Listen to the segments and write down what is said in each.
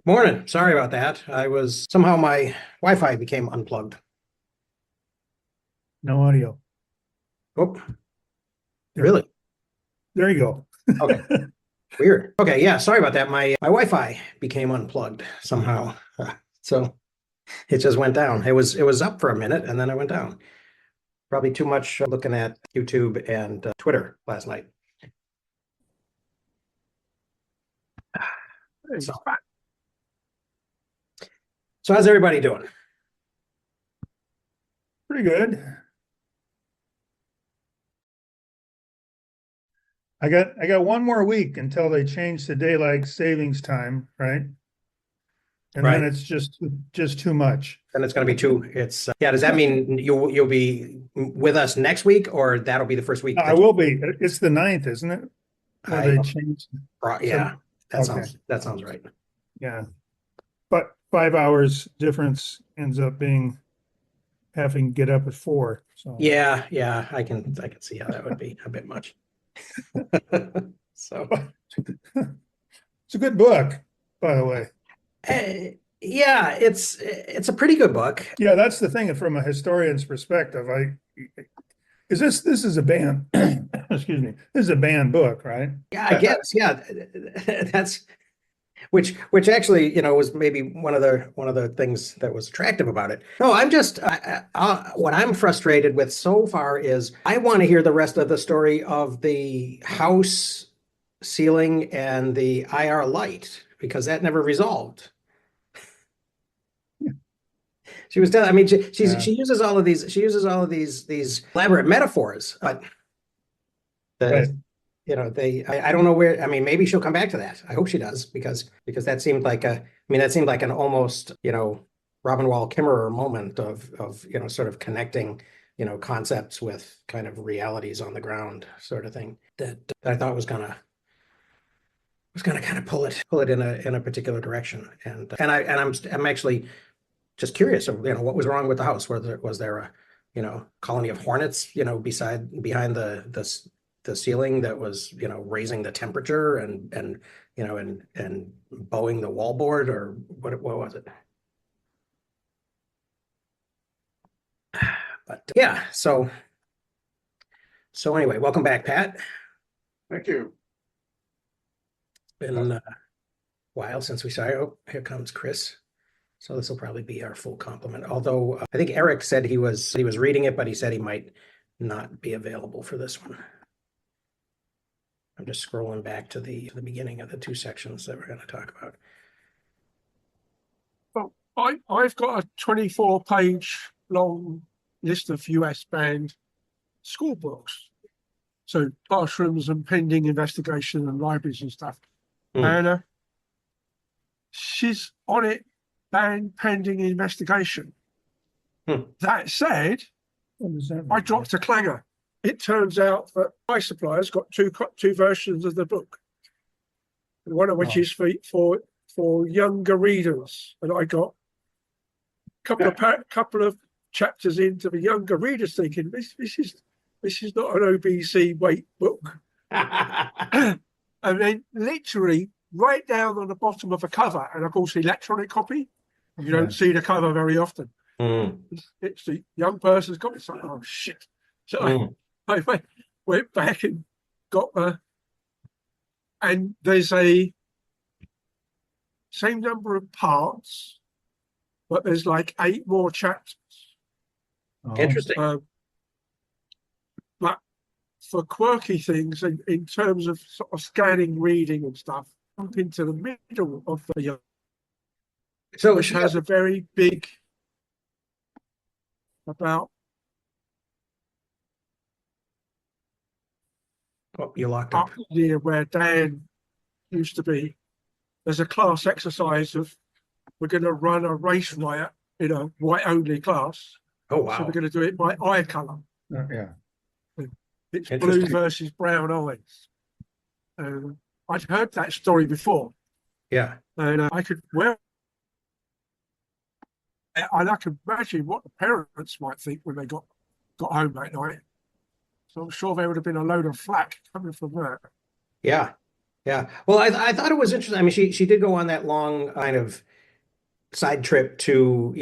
Morning. Sorry about that. I was somehow my Wi-Fi became unplugged. No audio. Oh, There, really? there you go. Okay. Weird. Okay, yeah, sorry about that. My Wi-Fi became unplugged somehow. So it just went down. It was up for a minute and then it went down. Probably too much looking at YouTube and Twitter last night. Hey, So so how's everybody doing? pretty good. I got one more week until they change the daylight savings time, right? And then Right. it's just too much. Then it's going to be two. It's yeah, does that mean you'll be with us next week or that'll be the first week I that will be. It's the ninth, isn't it? Where I they change. yeah, So okay, that sounds right. yeah. But 5 hours difference ends up being having to get up at 4. So Yeah, yeah, I can see how that would be a bit much. So, it's a good book, by the way. yeah, it's a pretty good book. Yeah, that's the thing from a historian's perspective. Is this is a banned excuse me, this is a banned book, right? Yeah, I guess. Yeah, that's which actually, was maybe one of the things that was attractive about it. No, I'm just what I'm frustrated with so far is I want to hear the rest of the story of the house ceiling and the IR light because that never resolved. She was telling, I mean, Yeah. she uses all of these elaborate metaphors, but Right. the I don't know where. I mean, maybe she'll come back to that. I hope she does because that seemed like an almost Robin Wall Kimmerer moment of sort of connecting concepts with kind of realities on the ground sort of thing that I thought was gonna kind of pull it in a particular direction and I'm actually just curious of what was wrong with the house. Was there a colony of hornets behind the ceiling that was raising the temperature and bowing the wallboard, or what was it? But yeah, so anyway, welcome back, Pat. Thank you. Been a while since we saw you. Oh, here comes Chris. So this will probably be our full complement. Although I think Eric said he was reading it, but he said he might not be available for this one. I'm just scrolling back to the beginning of the two sections that we're going to talk about. Well, I've got a 24-page long list of US banned school books. So classrooms and pending investigation and libraries and stuff. Mm. And she's on it, banned pending investigation. Hmm. That said, What does that I mean? dropped a clanger. It turns out that my supplier's got two versions of the book. One of which Oh. is for younger readers. And I got couple of chapters into the younger readers thinking this is not an OBC weight book. And then literally right down on the bottom of the cover, and of course the electronic copy, you don't see the cover very often. Mm. It's the young person's copy. It's like, oh shit. So Mm. I went back and got and there's a same number of parts, but there's like 8 more chapters. Oh. Interesting. But for quirky things in terms of sort of scanning, reading and stuff, jump into the middle of the So which has a very big about you locked up up. near where Dan used to be. There's a class exercise of we're going to run a race riot in a white only class. Oh So we're wow. going to do it by eye color. Yeah. It's blue Interesting. versus brown eyes. I'd heard that story before, Yeah. and I could and I can imagine what the parents might think when they got home that night. So I'm sure there would have been a load of flack coming from that. Yeah. Yeah. Well, I thought it was interesting. I mean, she did go on that long kind of side trip to,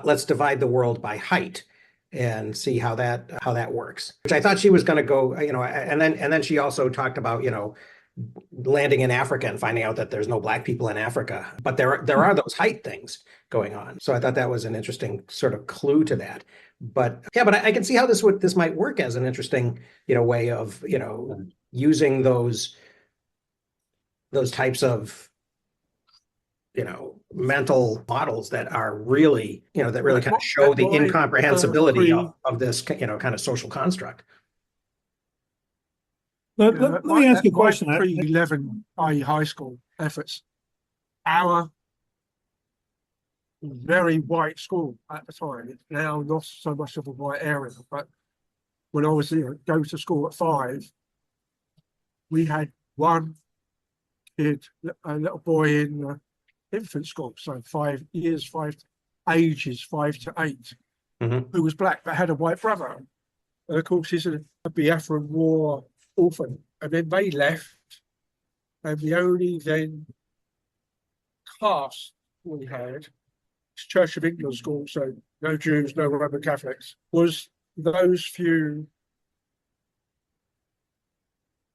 let's divide the world by height and see how that works. Which I thought she was going to go, and then she also talked about, landing in Africa and finding out that there's no black people in Africa, but there are those height things going on. So I thought that was an interesting sort of clue to that. But yeah, but I can see how this might work as an interesting, way of, using those types of mental models that are really, that really kind of show the incomprehensibility of this, kind of social construct. Let me ask you a question. Pre-11 high school efforts, our very white school at the time, it's now not so much of a white area, but when I was go to school at 5, we had one kid, a little boy in infant school, so 5 years, ages 5 to 8, who was black but had a white brother. And of course, he's a Biafran War orphan. And then they left, and the only then caste we had, Church of England school, so no Jews, no Roman Catholics, was those few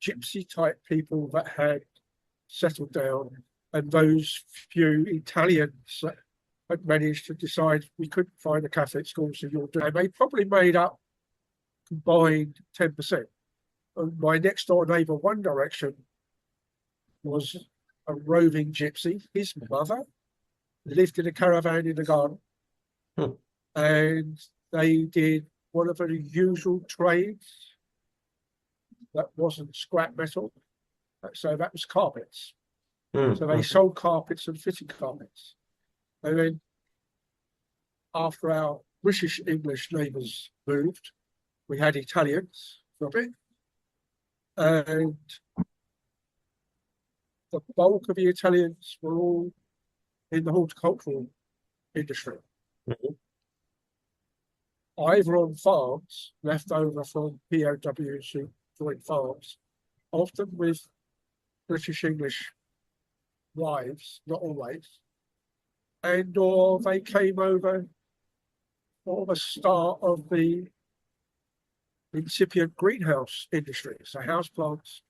gypsy type people that had settled down, and those few Italians that had managed to decide we couldn't find a Catholic school, so you'll do. And they probably made up combined 10%. And my next door neighbour, One Direction, was a roving gypsy. His mother lived in a caravan in the garden, and they did one of the usual trades that wasn't scrap metal. So that was carpets. So they sold carpets and fitted carpets. And then after our British English neighbours moved, we had Italians for a bit. And the bulk of the Italians were all in the horticultural industry. Either on farms left over from POWs who joined farms, often with British English wives, not always, and or they came over for the start of the incipient greenhouse industry, so houseplants,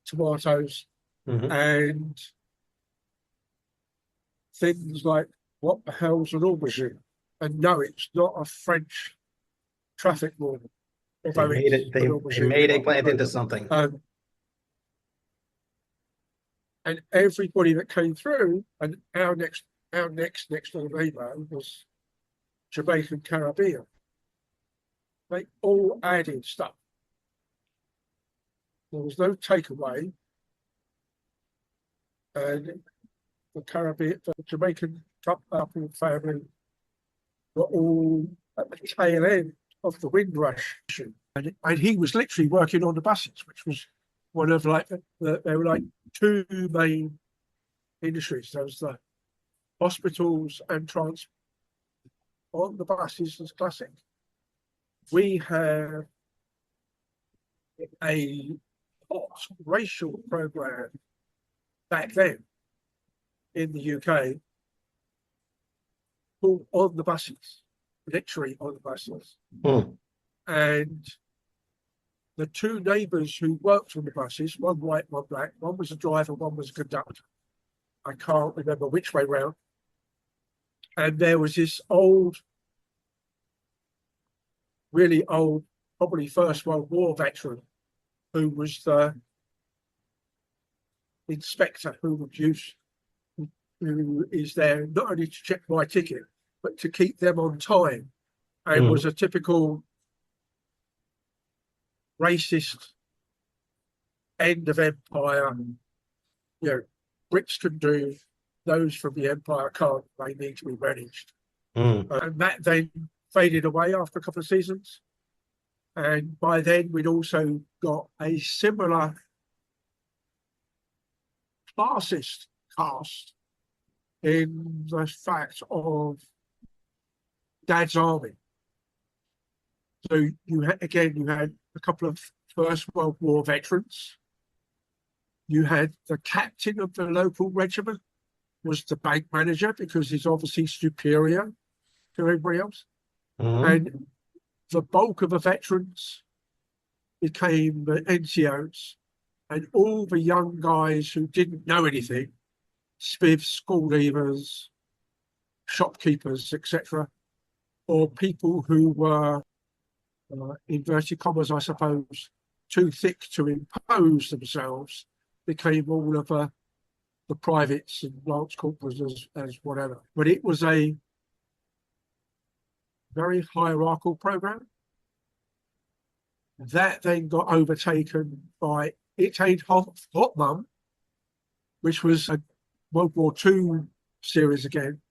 tomatoes, and things like, what the hell's an aubergine? And no, it's not a French traffic warning. They made eggplant into something. And everybody that came through, and our next door neighbour was Jamaican Caribbean. They all added stuff. There was no takeaway. And the Jamaican couple family were all at the tail end of the Windrush issue. And he was literally working on the buses, which was one of there were 2 main industries. There was the hospitals and transport. On the buses was classic. We have a hot racial program back then in the UK called On the Buses, literally on the buses. And the 2 neighbours who worked on the buses, one white, one black, one was a driver, one was a conductor. I can't remember which way round. And there was this really old, probably First World War veteran, who was the inspector who is there not only to check my ticket, but to keep them on time, and was a typical racist end of empire. Brits can do, those from the empire can't, they need to be managed. And that then faded away after a couple of seasons. And by then we'd also got a similar classist cast in the fact of Dad's Army. So you had a couple of First World War veterans You had the captain of the local regiment was the bank manager because he's obviously superior to everybody else. Mhm. And the bulk of the veterans became the NCOs, and all the young guys who didn't know anything, smiths, school leavers, shopkeepers, etc., or people who were, inverted commas, I suppose, too thick to impose themselves, became all of the privates and lance corporals as whatever. But it was a very hierarchical program that then got overtaken by It Ain't Hot Mum, which was a World War II series again,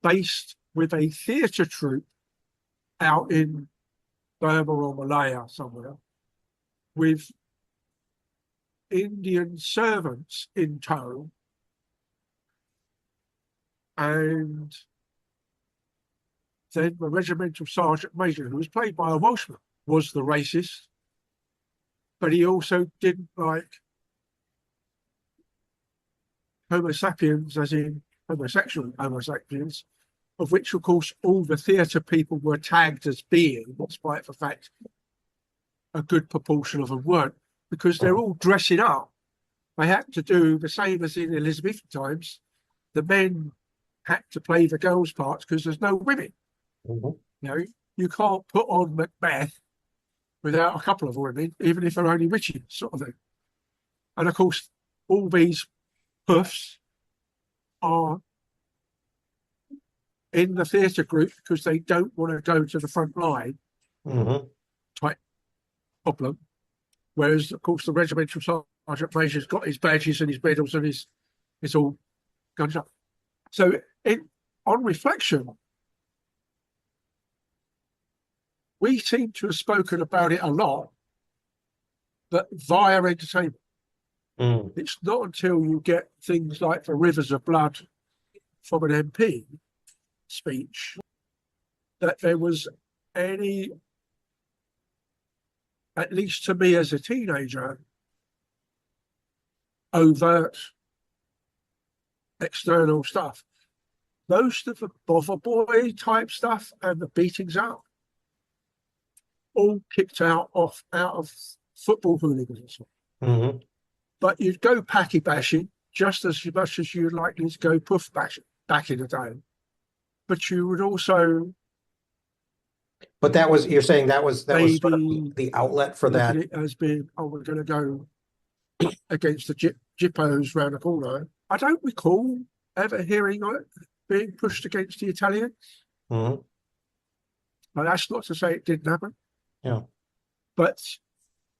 based with a theatre troupe out in Burma or Malaya somewhere, with Indian servants in tow, and then the regimental sergeant major, who was played by a Welshman, was the racist, but he also didn't like Homo sapiens, as in homosexual Homo sapiens, of which, of course, all the theatre people were tagged as being, despite the fact a good proportion of them weren't, because they're all dressing up. They had to do the same as in Elizabethan times. The men had to play the girls' parts because there's no women. Mhm. You know, you can't put on Macbeth without a couple of women, even if they're only witches, sort of thing. And of course, all these puffs are in the theatre group because they don't want to go to the front line Mhm. type problem. Whereas, of course, the regimental sergeant major's got his badges and his medals and it's all guns up. So, on reflection, we seem to have spoken about it a lot, but via entertainment. Mm. It's not until you get things like the Rivers of Blood from an MP speech that there was any, at least to me as a teenager, overt external stuff. Most of the bother boy type stuff and the beatings up all kicked out of football hooligans. Mhm. But you'd go packy bashing just as much as you'd likely to go puff bashing back in the day. But you would also But you're saying that was sort of maybe the outlet for look at that. it as being, oh, we're going to go against the Jippos round the corner. I don't recall ever hearing it being pushed against the Italians. Mhm. But that's not to say it didn't happen. Yeah. But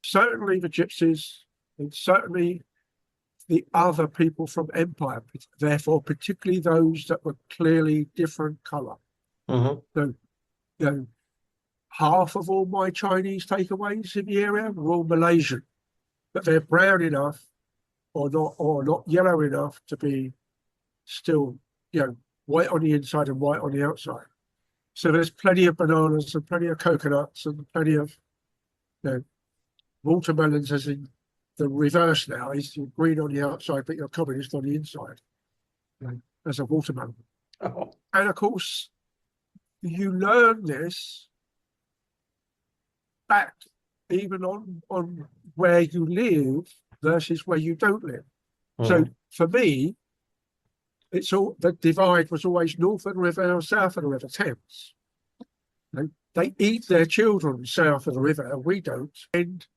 certainly the Gypsies and certainly the other people from Empire, therefore particularly those that were clearly different colour. Mhm. So, you know, half of all my Chinese takeaways in the area were all Malaysian, but they're brown enough or not yellow enough to be still, white on the inside and white on the outside. So there's plenty of bananas and plenty of coconuts and plenty of, watermelons, as in the reverse now is you're green on the outside, but you're communist on the inside, as a watermelon. Oh. And of course, you learn this back even on where you live versus where you don't live. So Mhm. for me, it's all the divide was always north of the river or south of the river Thames. They eat their children south of the river, and we don't. And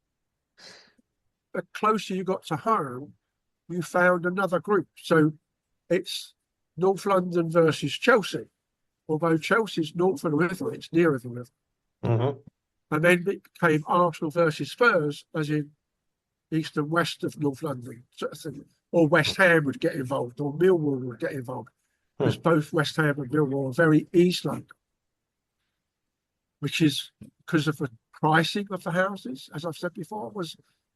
the closer you got to home, you found another group. So it's North London versus Chelsea. Although Chelsea's north of the river, it's nearer the river. Mhm. And then it became Arsenal versus Spurs, as in east and west of North London, sort of thing. Or West Ham would get involved, or Millwall would get involved, because both West Ham and Millwall are very East London, which is because of the pricing of the houses, as I've said before,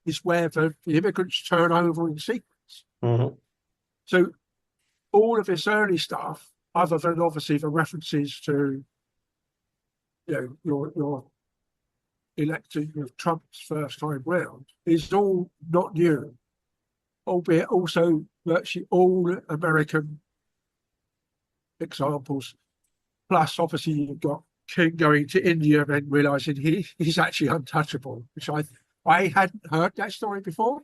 is where the immigrants turn over in sequence. Mhm. So all of this early stuff, other than obviously the references to, your electing of Trump's first time round, is all not new. albeit also virtually all American examples. Plus, obviously, you've got King going to India and then realizing he's actually untouchable, which I hadn't heard that story before,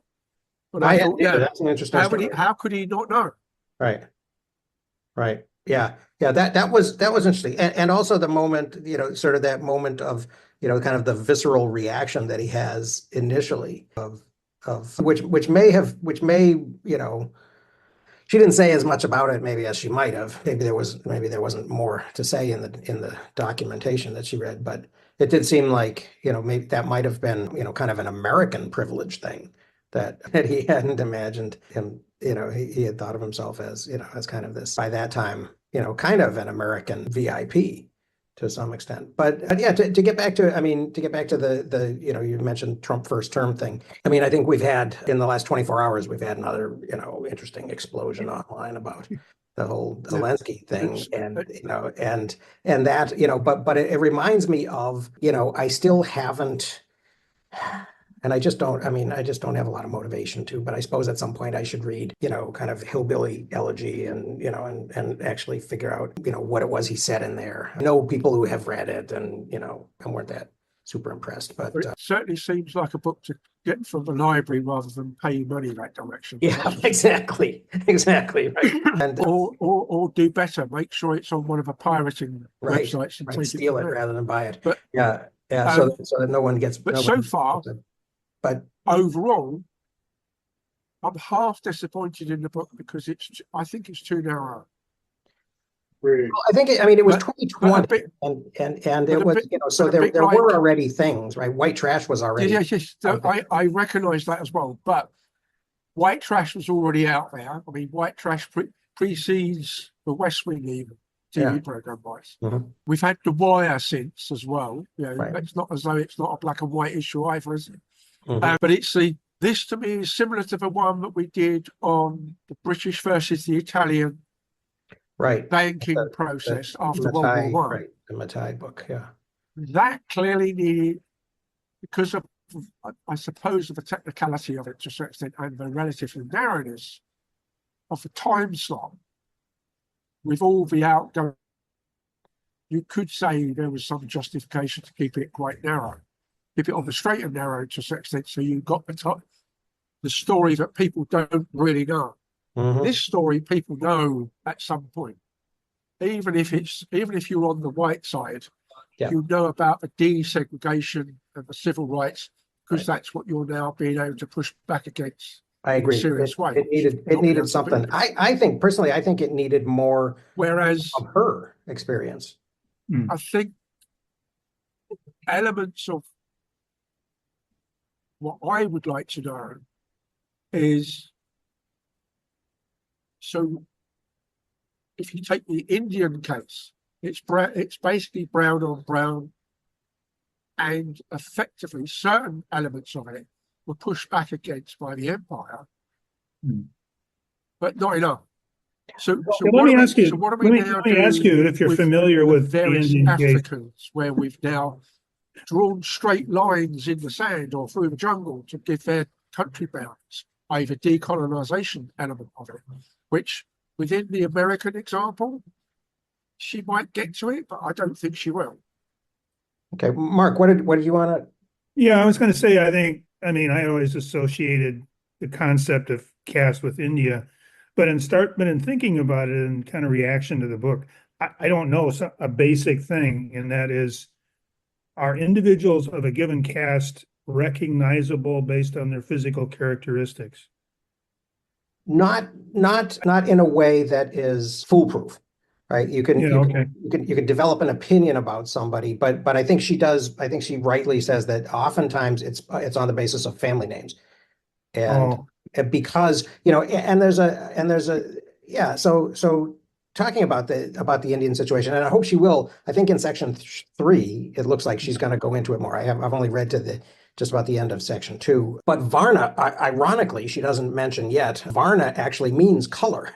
but I thought, yeah, that's an interesting story. how could he not know? Right. Right. Yeah. Yeah. That was interesting. And also the moment, sort of that moment of, kind of the visceral reaction that he has initially of which may, she didn't say as much about it maybe as she might have. Maybe there wasn't more to say in the documentation that she read, but it did seem like, maybe that might have been, kind of an American privilege thing that he hadn't imagined him, he had thought of himself as, as kind of this, by that time, kind of an American VIP to some extent. But yeah, to get back to the, you mentioned Trump first term thing. I mean, I think we've had in the last 24 hours, we've had another, interesting explosion online about the whole Zelensky thing. And that, but it reminds me of, I still haven't, and I just don't have a lot of motivation to, but I suppose at some point I should read, kind of Hillbilly Elegy and, and actually figure out, what it was he said in there. I know people who have read it and, and weren't that super impressed, but it certainly seems like a book to get from the library rather than pay money that direction. Yeah, exactly. Right. And or do better, make sure it's on one of the pirating websites and take steal it rather than buy it. But yeah, so that no one gets. But so far, but overall, I'm half disappointed in the book because I think it's too narrow. Really? I think it was 2020, and it was, so there were already things, right? White trash was already. Yes. I recognize that as well, but white trash was already out there. I mean, white trash precedes the West Wing even TV program wise. Mm-hmm. We've had The Wire since as well. Right. It's not as though it's not a black and white issue either, is it? Mm-hmm. But this to me is similar to the one that we did on the British versus the Italian banking process after World War I. Right, the Matai book, yeah. That clearly needed, because of, I suppose, of the technicality of it to a certain extent and the relative narrowness of the time slot, with all the outgoing, you could say there was some justification to keep it quite narrow. Keep it on the straight and narrow to a certain extent, so you got the story that people don't really know. Mm-hmm. This story people know at some point, even if you're on the white side, you know about the desegregation and the civil rights, because that's what you're now being able to push back against. I agree. It needed something. I think personally, it needed more. Whereas of her experience, I think elements of what I would like to know is, so if you take the Indian case, it's basically brown on brown, and effectively certain elements of it were pushed back against by the empire, but not enough. So let me ask you if you're familiar with various the Indian Africans case, where we've now drawn straight lines in the sand or through the jungle to give their country bounds, i.e. the decolonization element of it, which within the American example, she might get to it, but I don't think she will. Okay, Mark, what did you want to? Yeah, I was going to say, I always associated the concept of caste with India, but in thinking about it and kind of reaction to the book, I don't know a basic thing, and that is, are individuals of a given caste recognizable based on their physical characteristics? Not in a way that is foolproof, right? You can develop an opinion about somebody, but I think she does. I think she rightly says that oftentimes it's on the basis of family names, and because and there's a So talking about the Indian situation, and I hope she will. I think in section 3, it looks like she's going to go into it more. I've only read to just about the end of section 2. But Varna, ironically, she doesn't mention yet. Varna actually means color,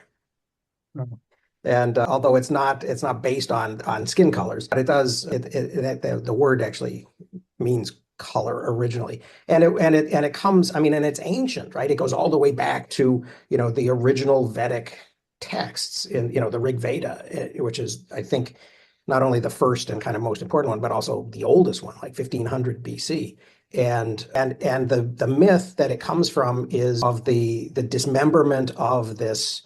and although it's not based on skin colors, but it does. The word actually means color originally. And it comes, I mean, and it's ancient, right? It goes all the way back to, the original Vedic texts in, the Rig Veda, which is, I think, not only the first and kind of most important one, but also the oldest one, like 1500 BC. And the myth that it comes from is of the dismemberment of this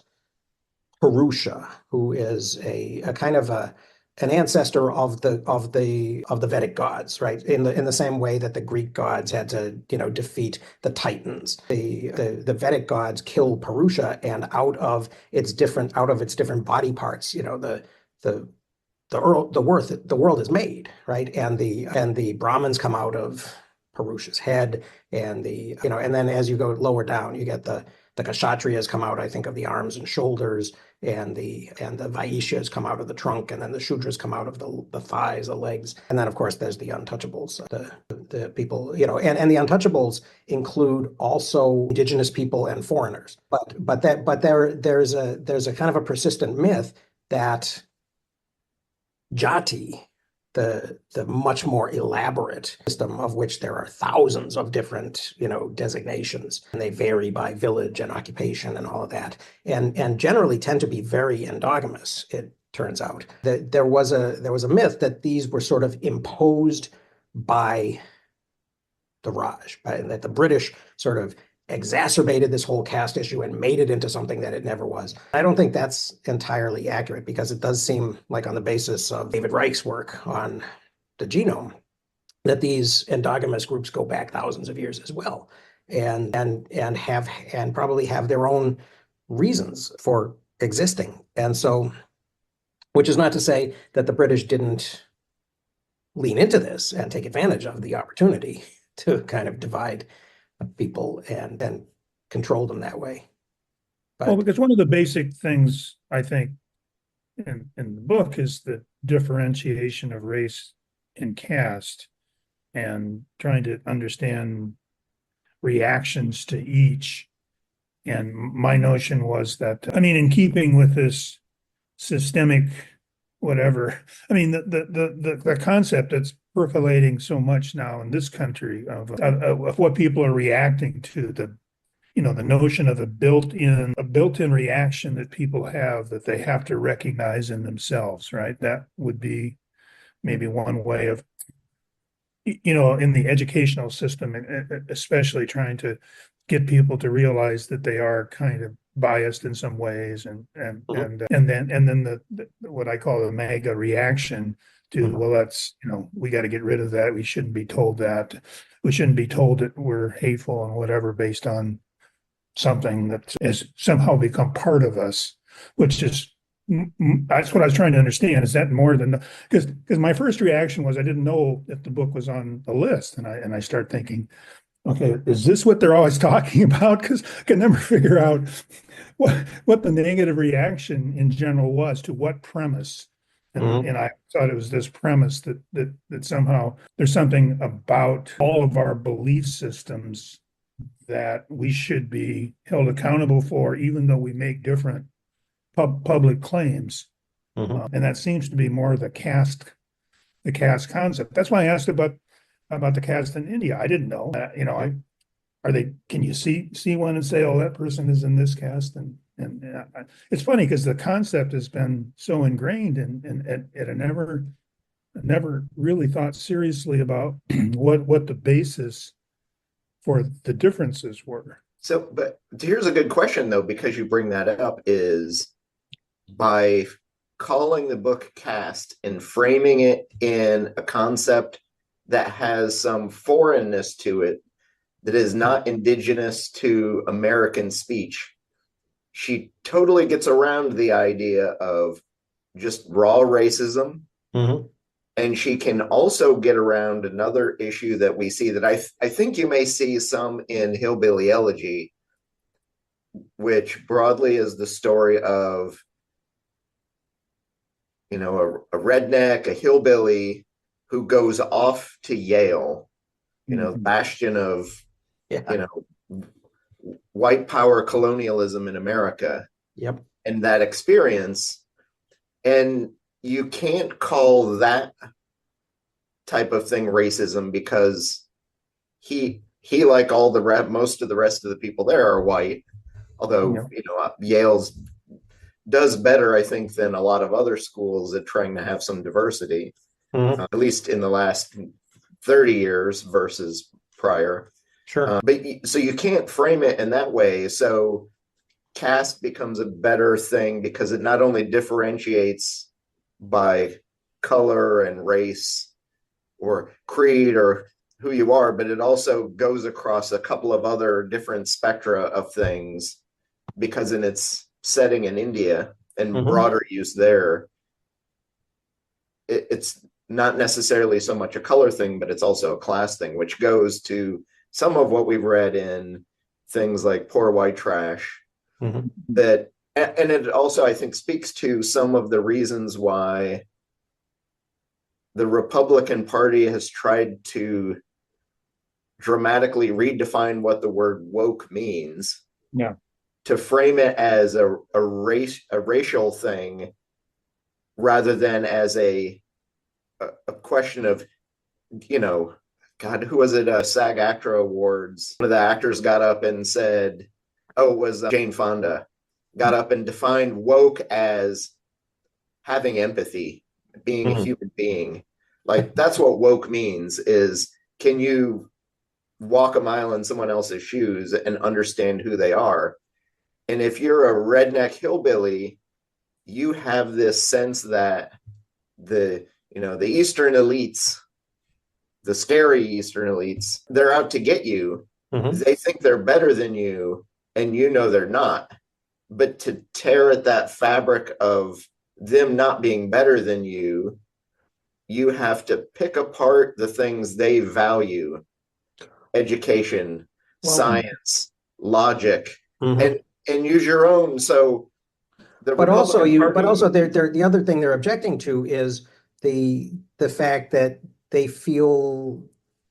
Purusha, who is a kind of an ancestor of the Vedic gods, right? In the same way that the Greek gods had to, defeat the Titans. The Vedic gods killed Purusha, and out of its different body parts, the world is made, right? And the Brahmins come out of Purusha's head, and and then as you go lower down, you get the Kshatriyas come out, I think, of the arms and shoulders, and the Vaishyas come out of the trunk, and then the Shudras come out of the thighs, the legs, and then of course there's the untouchables, the people, and the untouchables include also indigenous people and foreigners. But there's a kind of a persistent myth that Jati, the much more elaborate system, of which there are thousands of different, designations, and they vary by village and occupation and all of that, and generally tend to be very endogamous. It turns out that there was a myth that these were sort of imposed by the Raj, that the British sort of exacerbated this whole caste issue and made it into something that it never was. I don't think that's entirely accurate, because it does seem like, on the basis of David Reich's work on the genome, that these endogamous groups go back thousands of years as well, and probably have their own reasons for existing. And so, which is not to say that the British didn't lean into this and take advantage of the opportunity to kind of divide people and control them that way. Well, because one of the basic things, I think, in the book is the differentiation of race and caste, and trying to understand reactions to each. And my notion was that, I mean, in keeping with this systemic whatever, I mean, the concept that's percolating so much now in this country of what people are reacting to, the notion of a built-in reaction that people have, that they have to recognize in themselves, right? That would be maybe one way of, in the educational system, especially trying to get people to realize that they are kind of biased in some ways, and then the what I call the MAGA reaction to, well, that's, we got to get rid of that. We shouldn't be told that. We shouldn't be told that we're hateful and whatever based on something that has somehow become part of us, which is, that's what I was trying to understand. Is that more than, because my first reaction was I didn't know if the book was on the list, and I start thinking, okay, is this what they're always talking about? Because I can never figure out what the negative reaction in general was to what premise. And I thought it was this premise that somehow there's something about all of our belief systems that we should be held accountable for, even though we make different public claims. And that seems to be more the caste concept. That's why I asked about the caste in India. I didn't know. Can you see one and say, oh, that person is in this caste? And it's funny because the concept has been so ingrained, and I never really thought seriously about what the basis for the differences were. So, but here's a good question, though, because you bring that up, is by calling the book Caste and framing it in a concept that has some foreignness to it, that is not indigenous to American speech, she totally gets around the idea of just raw racism. And she can also get around another issue that we see that I think you may see some in Hillbilly Elegy, which broadly is the story of, a redneck, a hillbilly who goes off to Yale, bastion of, white power colonialism in America. Yep. And that experience. And you can't call that type of thing racism, because he like all most of the rest of the people there are white, although Yale's does better, I think, than a lot of other schools at trying to have some diversity, at least in the last 30 years versus prior. Sure. But so you can't frame it in that way. So caste becomes a better thing because it not only differentiates by color and race or creed or who you are, but it also goes across a couple of other different spectra of things, because in its setting in India and broader use there, it's not necessarily so much a color thing, but it's also a class thing, which goes to some of what we've read in things like Poor White Trash. That, and it also, I think, speaks to some of the reasons why the Republican Party has tried to dramatically redefine what the word woke means. Yeah. To frame it as a racial thing rather than as a question of, God, who was it? SAG-AFTRA Awards. One of the actors got up and said, oh, it was Jane Fonda, got up and defined woke as having empathy, being a human being. Like, that's what woke means, is can you walk a mile in someone else's shoes and understand who they are? And if you're a redneck hillbilly, you have this sense that the Eastern elites, the scary Eastern elites, they're out to get you. They think they're better than you, and they're not. But to tear at that fabric of them not being better than you, you have to pick apart the things they value: education, science, logic, and use your own. So but also the other thing they're objecting to is the fact that they feel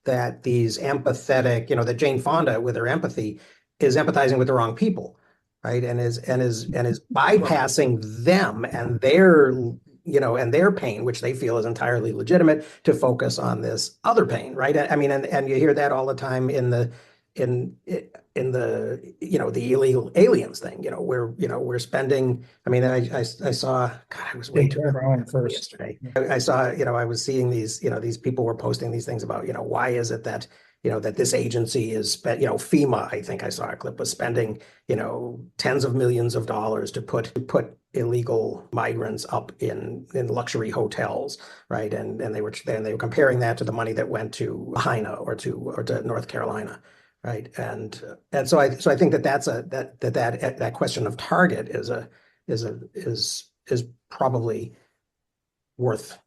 that these empathetic, that Jane Fonda with her empathy is empathizing with the wrong people, right? And is bypassing them and their pain, which they feel is entirely legitimate, to focus on this other pain, right? I mean, and you hear that all the time in the the illegal aliens thing, where we're spending. I mean, I saw, God, I was way too early yesterday. I saw, I was seeing these, these people were posting these things about, why is it that that this agency is spent, FEMA, I think I saw a clip, was spending, tens of millions of dollars to put illegal migrants up in luxury hotels, right? And they were comparing that to the money that went to Lahaina or to North Carolina, right? And so I think that question of target is probably worth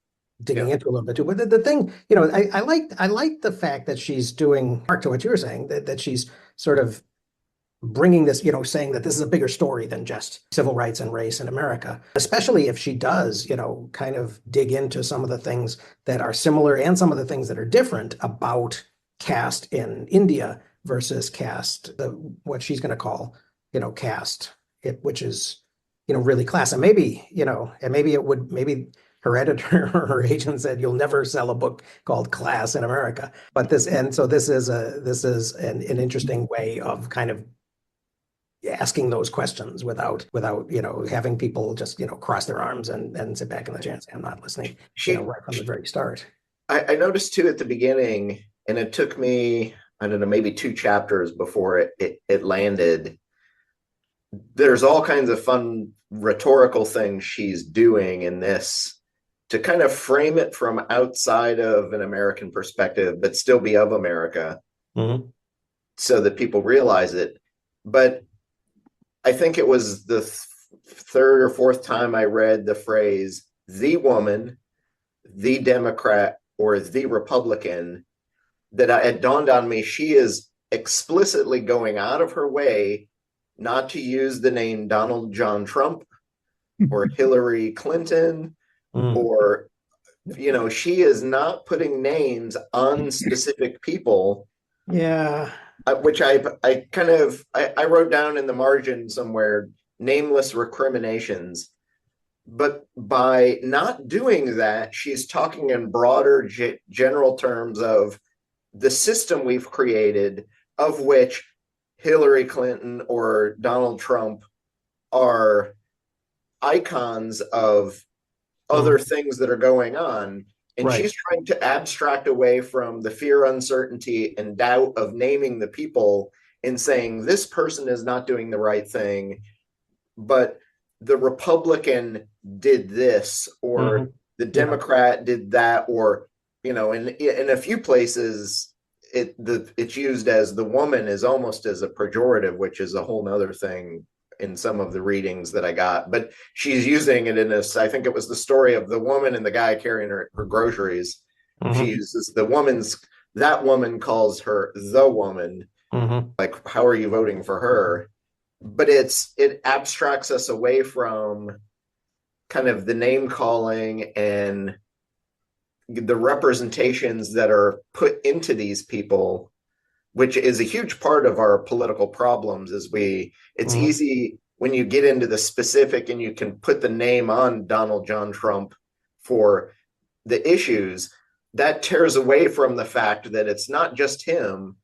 digging into a little bit too. But the thing, I like the fact that she's doing, Mark, to what you were saying, that she's sort of bringing this, saying that this is a bigger story than just civil rights and race in America, especially if she does, kind of dig into some of the things that are similar and some of the things that are different about caste in India versus caste, what she's going to call, caste, which is, really class. And maybe, maybe her editor or her agent said, you'll never sell a book called Class in America. But this is an interesting way of kind of asking those questions without having people just cross their arms and sit back in the chair and say, I'm not listening, right from the very start. I noticed too at the beginning, and it took me, I don't know, maybe 2 chapters before it landed. There's all kinds of fun rhetorical things she's doing in this to kind of frame it from outside of an American perspective, but still be of America, so that people realize it. But I think it was the 3rd or 4th time I read the phrase, the woman, the Democrat, or the Republican, that it dawned on me, she is explicitly going out of her way not to use the name Donald John Trump or Hillary Clinton, or, she is not putting names on specific people. Yeah. Which I wrote down in the margin somewhere, nameless recriminations. But by not doing that, she's talking in broader general terms of the system we've created, of which Hillary Clinton or Donald Trump are icons of other things that are going on. And Right. she's trying to abstract away from the fear, uncertainty, and doubt of naming the people and saying this person is not doing the right thing, but the Republican did this, or the Democrat did that, or in a few places it's used as the woman is almost as a pejorative, which is a whole nother thing in some of the readings that I got. But she's using it in this, I think it was the story of the woman and the guy carrying her groceries. She uses that woman calls her the woman. Like, how are you voting for her? But it abstracts us away from kind of the name calling and the representations that are put into these people, which is a huge part of our political problems. It's easy when you get into the specific and you can put the name on Donald John Trump for the issues, that tears away from the fact that it's not just him,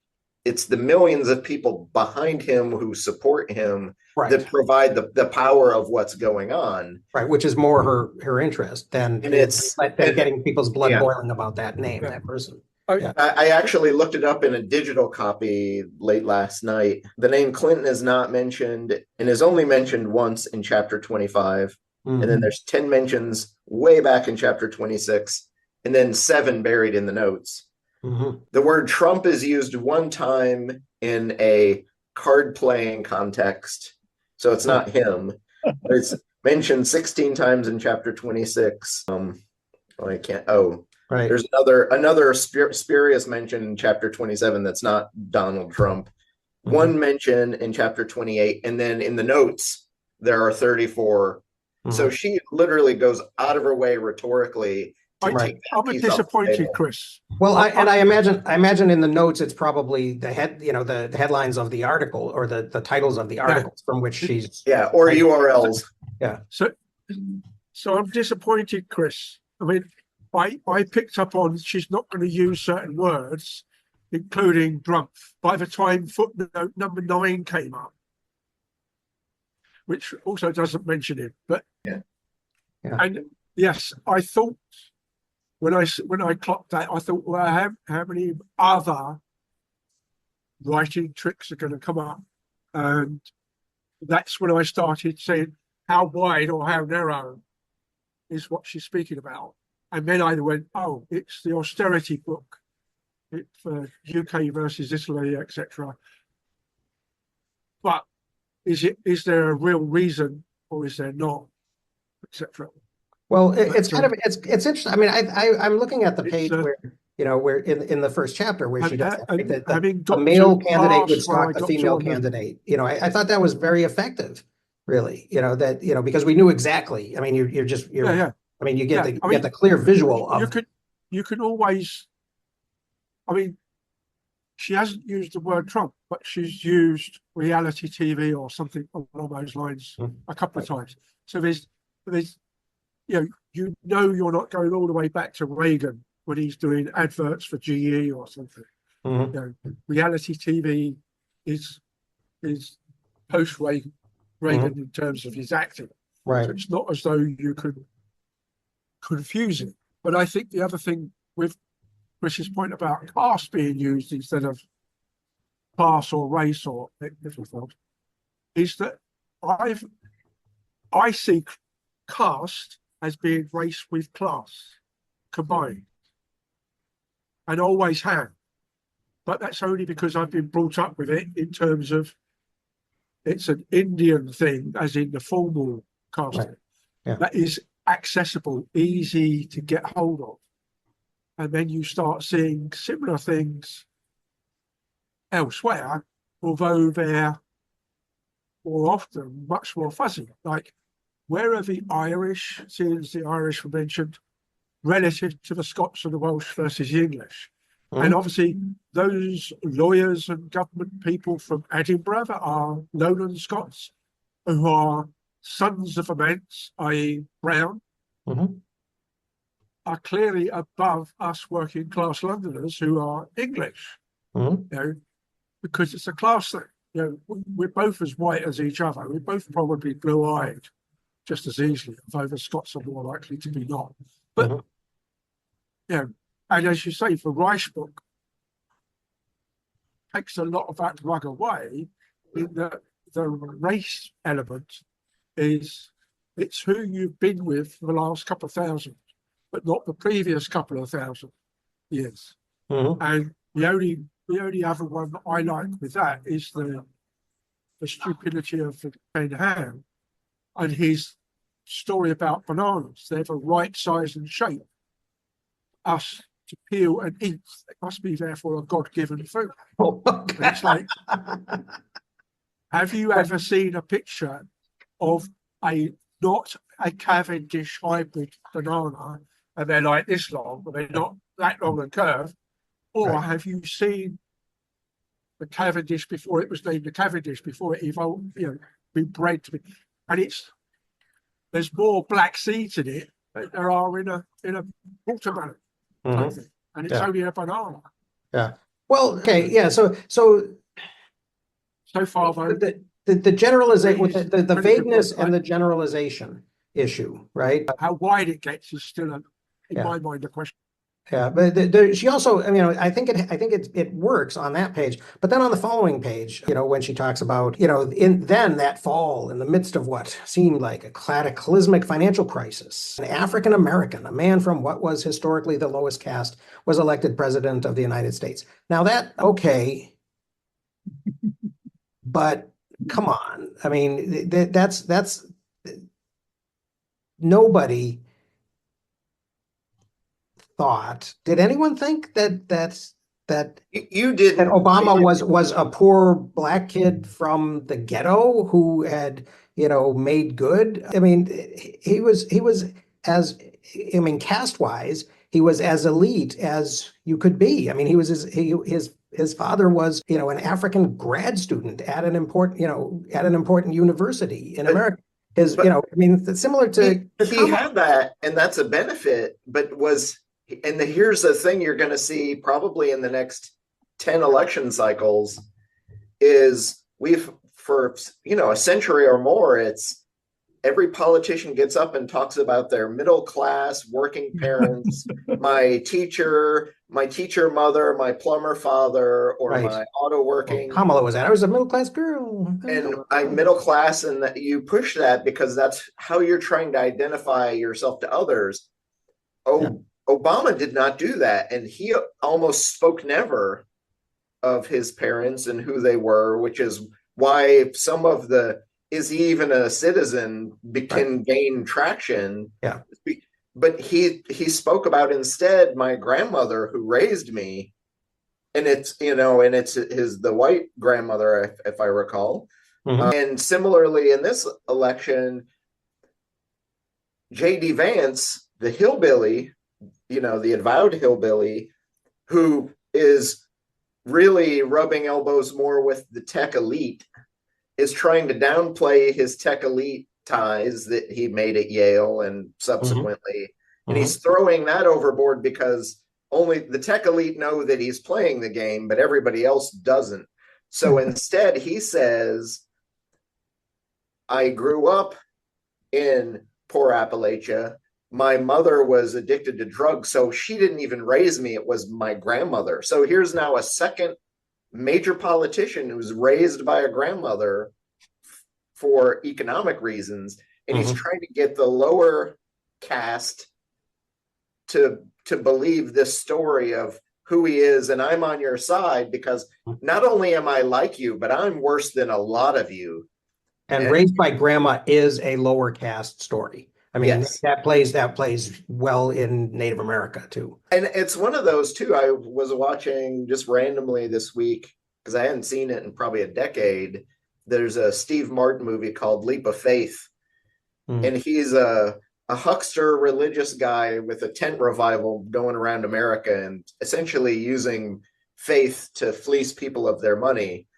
it's the millions of people behind him who support him that provide the power of what's going on. Right, which is more her interest than getting people's blood boiling about that name, that person. I actually looked it up in a digital copy late last night. The name Clinton is not mentioned and is only mentioned once in chapter 25. And then there's 10 mentions way back in chapter 26, and then 7 buried in the notes. The word Trump is used one time in a card playing context. So it's not him. It's mentioned 16 times in chapter 26. I can't. Right. There's another spurious mention in chapter 27 that's not Donald Trump. One mention in chapter 28, and then in the notes there are 34. So she literally goes out of her way rhetorically to take that I'm piece disappointed, off the table. Chris. Well, I imagine in the notes it's probably the headlines of the article, or the titles of the articles from which she's or URLs. So I'm disappointed, Chris. I mean, I picked up on she's not going to use certain words, including drunk, by the time footnote number 9 came up, which also doesn't mention it. But and yes, I thought when I clocked that, I thought, well, how many other writing tricks are going to come up? And that's when I started saying, how wide or how narrow is what she's speaking about? And then I went, oh, it's the austerity book. It's for UK versus Italy, etc. But is there a real reason, or is there not, etc.? Well, it's interesting. I mean, I'm looking at the page where where in the first chapter where she does that, a male candidate would stalk a female candidate. I thought that was very effective, really. Because we knew exactly. I mean, I mean, you get the clear visual of. You can always. I mean, she hasn't used the word Trump, but she's used reality TV or something along those lines a couple of times. So there's you're not going all the way back to Reagan when he's doing adverts for GE or something. Reality TV is post Reagan in terms of his acting. Right. So it's not as though you could confuse it. But I think the other thing with Chris's point about caste being used instead of class or race or is that I see caste as being race with class combined, and always have. But that's only because I've been brought up with it in terms of it's an Indian thing, as in the formal caste that is accessible, easy to get hold of. And then you start seeing similar things elsewhere, although they're more often much more fuzzy. Like, where are the Irish, since the Irish were mentioned, relative to the Scots and the Welsh versus the English? And obviously, those lawyers and government people from Edinburgh that are Lowland Scots, who are sons of immense, i.e. Brown, are clearly above us working class Londoners who are English, Mhm. you know, because it's a class thing. You know, we're both as white as each other. We're both probably blue-eyed just as easily, although the Scots are more likely to be not. But, Mhm. you know, and as you say, the Rice book takes a lot of that rug away in that the race element is it's who you've been with for the last couple of thousand, but not the previous couple of thousand years. Mhm. And the only other one that I like with that is the stupidity of the Ben Ham and his story about bananas. They're the right size and shape. Us to peel and eat, it must be therefore a God-given food. Oh, And it's like, have you ever seen a picture of a not a Cavendish hybrid banana and they're like this long, but they're not that long and curved? Or Right. have you seen the Cavendish before it was named the Cavendish, before it evolved, been bred to be? And there's more black seeds in it than there are in a watermelon, type Mhm. thing. And it's Yeah. only a banana. Yeah. Well, okay. Yeah. So So far, though, the generalization, with the Pretty good vagueness website. and the generalization issue, right? how wide it gets is still, in Yeah. my mind, a question. Yeah, but she also, I mean, I think it works on that page, but then on the following page, when she talks about, then that fall in the midst of what seemed like a cataclysmic financial crisis, an African American, a man from what was historically the lowest caste, was elected president of the United States. Now okay, but come on, I mean, that's nobody thought. Did anyone think that You didn't. Obama was a poor black kid from the ghetto who had, made good? I mean, he was as, I mean, caste wise, he was as elite as you could be. I mean, his father was, an African grad student at an important university in America. I mean, it's similar to he had that, and that's a benefit, but here's the thing you're going to see probably in the next 10 election cycles is for a century or more, it's every politician gets up and talks about their middle class working parents, my teacher mother, my plumber father, or right. my auto working. Well, Kamala was that. I was a middle class girl. And I'm middle class, and that you push that because that's how you're trying to identify yourself to others. Yeah. Obama did not do that, and he almost spoke never of his parents and who they were, which is why some of the "is he even a citizen" can gain traction. Yeah. But he spoke about instead my grandmother who raised me, and it's the white grandmother, if I recall. Mhm. And similarly in this election, J.D. Vance, the hillbilly, the avowed hillbilly, who is really rubbing elbows more with the tech elite, is trying to downplay his tech elite ties that he made at Yale and subsequently. And he's throwing that overboard because only the tech elite know that he's playing the game, but everybody else doesn't. So instead, he says, I grew up in poor Appalachia. My mother was addicted to drugs, so she didn't even raise me. It was my grandmother. So here's now a second major politician who's raised by a grandmother for economic reasons, and he's trying to get the lower caste to believe this story of who he is, and I'm on your side because not only am I like you, but I'm worse than a lot of you. And raised by grandma is a lower caste story. I mean, Yes. that plays well in Native America too. And it's one of those too. I was watching just randomly this week because I hadn't seen it in probably a decade. There's a Steve Martin movie called Leap of Faith, and he's a huckster religious guy with a tent revival going around America and essentially using faith to fleece people of their money.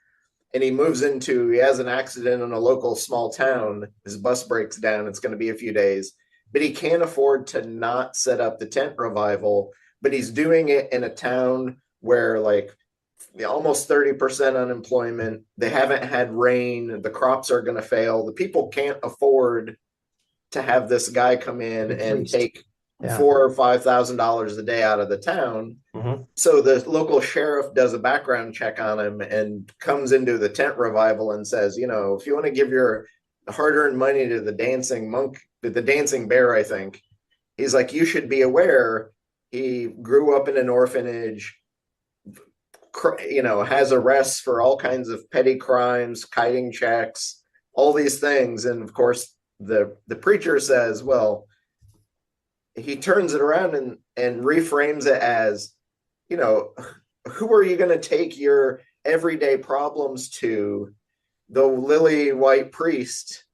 And he has an accident in a local small town. His bus breaks down. It's going to be a few days. but he can't afford to not set up the tent revival. But he's doing it in a town where like almost 30% unemployment. They haven't had rain. The crops are going to fail. The people can't afford to have this guy come in and take $4,000 or $5,000 a day out of the town. Mm-hmm. So the local sheriff does a background check on him and comes into the tent revival and says, you know, if you want to give your hard-earned money to the dancing monk, to the dancing bear, I think, he's like, you should be aware he grew up in an orphanage, you know, has arrests for all kinds of petty crimes, kiting checks, all these things. And of course, the preacher says, well, he turns it around and reframes it as, you know, who are you going to take your everyday problems to? The lily white priest?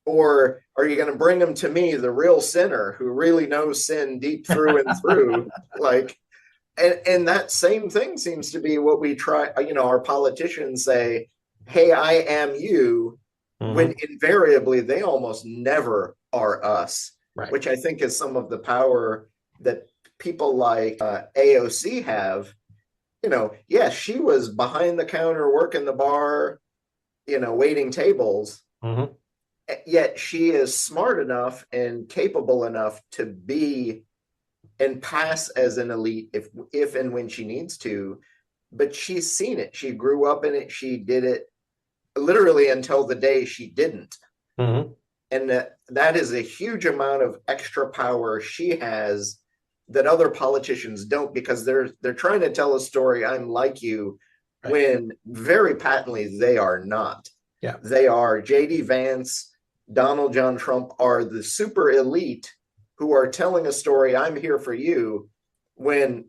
Or are you going to bring them to me, the real sinner who really knows sin deep through and through? Like, and that same thing seems to be what we try, you know, our politicians say, hey, I am you, when invariably they almost never are us, right. Which I think is some of the power that people like AOC have. You know, yeah, she was behind the counter working the bar, you know, waiting tables. Yet she is smart enough and capable enough to be and pass as an elite if and when she needs to. But she's seen it. She grew up in it. She did it literally until the day she didn't. And that is a huge amount of extra power she has that other politicians don't, because they're trying to tell a story, I'm like you, right, when very patently they are not. Yeah. They are J.D. Vance, Donald John Trump are the super elite who are telling a story, I'm here for you, when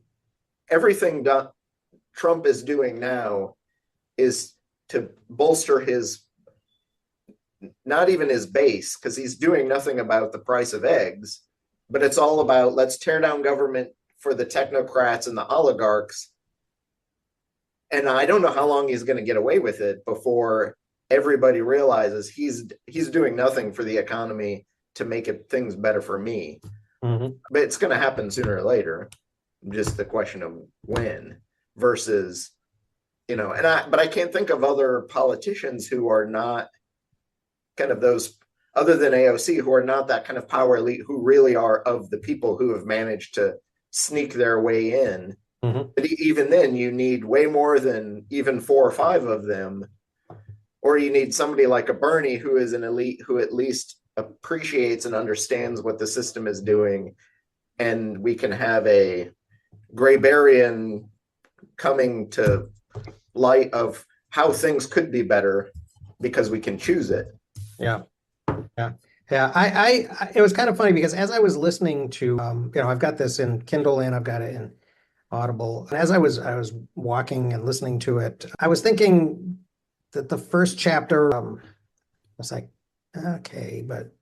everything Trump is doing now is to bolster his, not even his base, because he's doing nothing about the price of eggs, but it's all about let's tear down government for the technocrats and the oligarchs. And I don't know how long he's going to get away with it before everybody realizes he's doing nothing for the economy to make things better for me. But it's going to happen sooner or later. Just the question of when versus, you know, but I can't think of other politicians who are not kind of those, other than AOC, who are not that kind of power elite, who really are of the people who have managed to sneak their way in. But even then, you need way more than even 4 or 5 of them. Or you need somebody like a Bernie, who is an elite, who at least appreciates and understands what the system is doing. And we can have a Graybarian coming to light of how things could be better because we can choose it. Yeah. It was kind of funny because as I was listening to, you know, I've got this in Kindle and I've got it in Audible. And as I was walking and listening to it, I was thinking that the first chapter, I was like, okay, but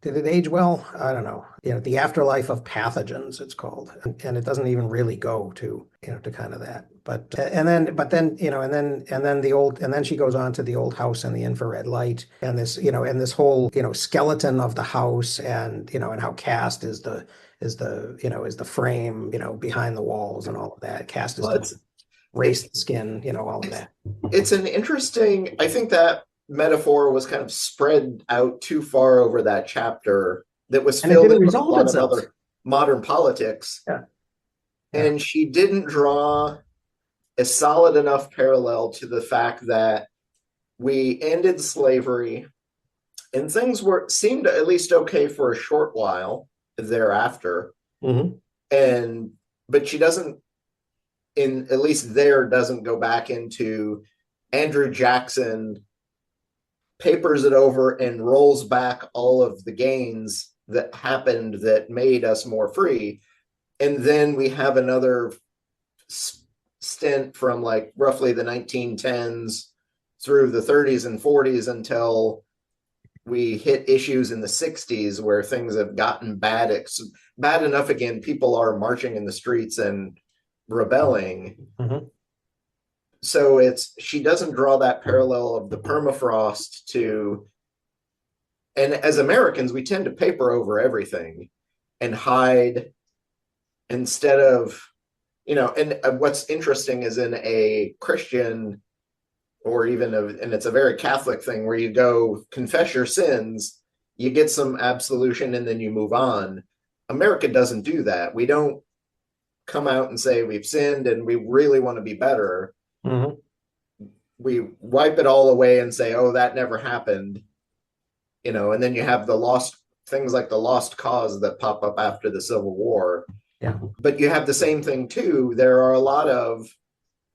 did it age well? I don't know. You know, the afterlife of pathogens, it's called, and it doesn't even really go to, you know, to kind of that. But you know, and then she goes on to the old house and the infrared light, and this, you know, and this whole, you know, skeleton of the house, and you know, and how caste is the frame, you know, behind the walls and all of that. Caste is the race, skin, you know, all of that. It's an interesting. I think that metaphor was kind of spread out too far over that chapter that was filled with a lot of other modern politics. Yeah. And she didn't draw a solid enough parallel to the fact that we ended slavery and things seemed at least okay for a short while thereafter. But she doesn't, at least doesn't go back into Andrew Jackson papers it over and rolls back all of the gains that happened that made us more free. And then we have another stint from like roughly the 1910s through the 30s and 40s until we hit issues in the 60s where things have gotten bad enough again. People are marching in the streets and rebelling. So she doesn't draw that parallel of the permafrost to, and as Americans, we tend to paper over everything and hide instead of, and what's interesting is in a Christian or even and it's a very Catholic thing where you go confess your sins, you get some absolution, and then you move on. America doesn't do that. We don't come out and say we've sinned and we really want to be better. Mhm. We wipe it all away and say, oh, that never happened. And then you have the lost things like the lost cause that pop up after the Civil War. Yeah. But you have the same thing too. There are a lot of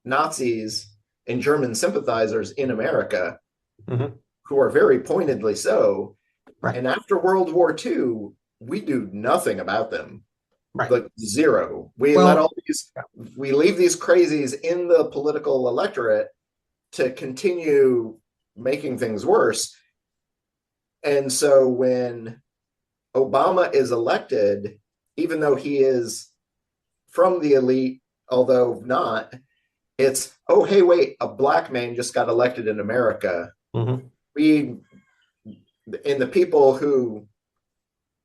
Nazis and German sympathizers in America Mhm. who are very pointedly so. Right. And after World War II, we do nothing about them. Right. Like zero. We leave these crazies in the political electorate to continue making things worse. And so when Obama is elected, even though he is from the elite, although not, it's, oh, hey, wait, a black man just got elected in America. Mhm. And the people who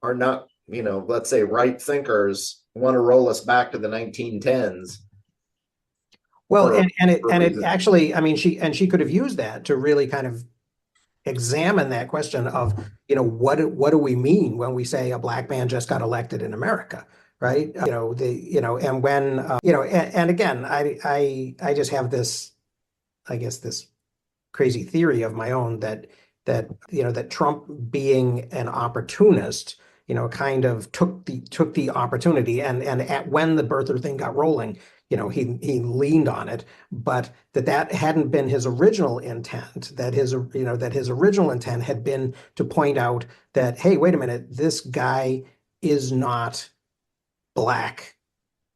are not, let's say right thinkers want to roll us back to the 1910s. Well, and it actually, I mean, she could have used that to really kind of examine that question of, what do we mean when we say a black man just got elected in America, right? And when, and again, I just have this, I guess, this crazy theory of my own that Trump being an opportunist, kind of took the opportunity and when the birther thing got rolling, he leaned on it, but that hadn't been his original intent. That his original intent had been to point out that, hey, wait a minute, this guy is not black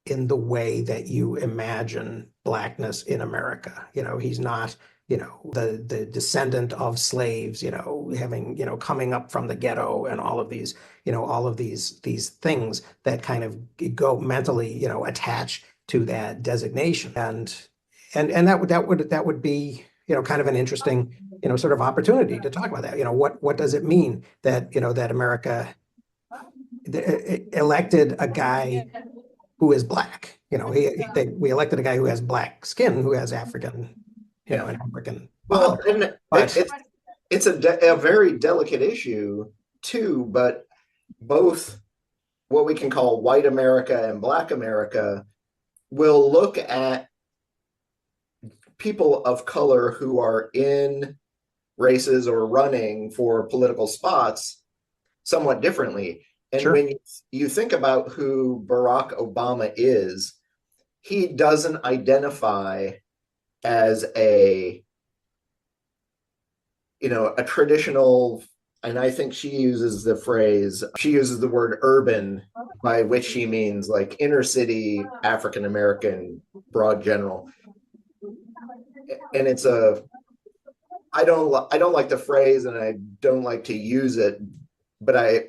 in the way that you imagine blackness in America. He's not, the descendant of slaves, having, coming up from the ghetto and all of these things that kind of go mentally, attach to that designation. And that would be, kind of an interesting, sort of opportunity to talk about that. What does it mean that, that America elected a guy who is black? We elected a guy who has black skin, who has African, an African father. Well, and it's a very delicate issue too, but both what we can call white America and black America will look at people of color who are in races or running for political spots somewhat differently. And Sure. when you think about who Barack Obama is, he doesn't identify as a traditional, and I think she uses the word urban, by which she means like inner city African American, broad general. And I don't like the phrase and I don't like to use it, but I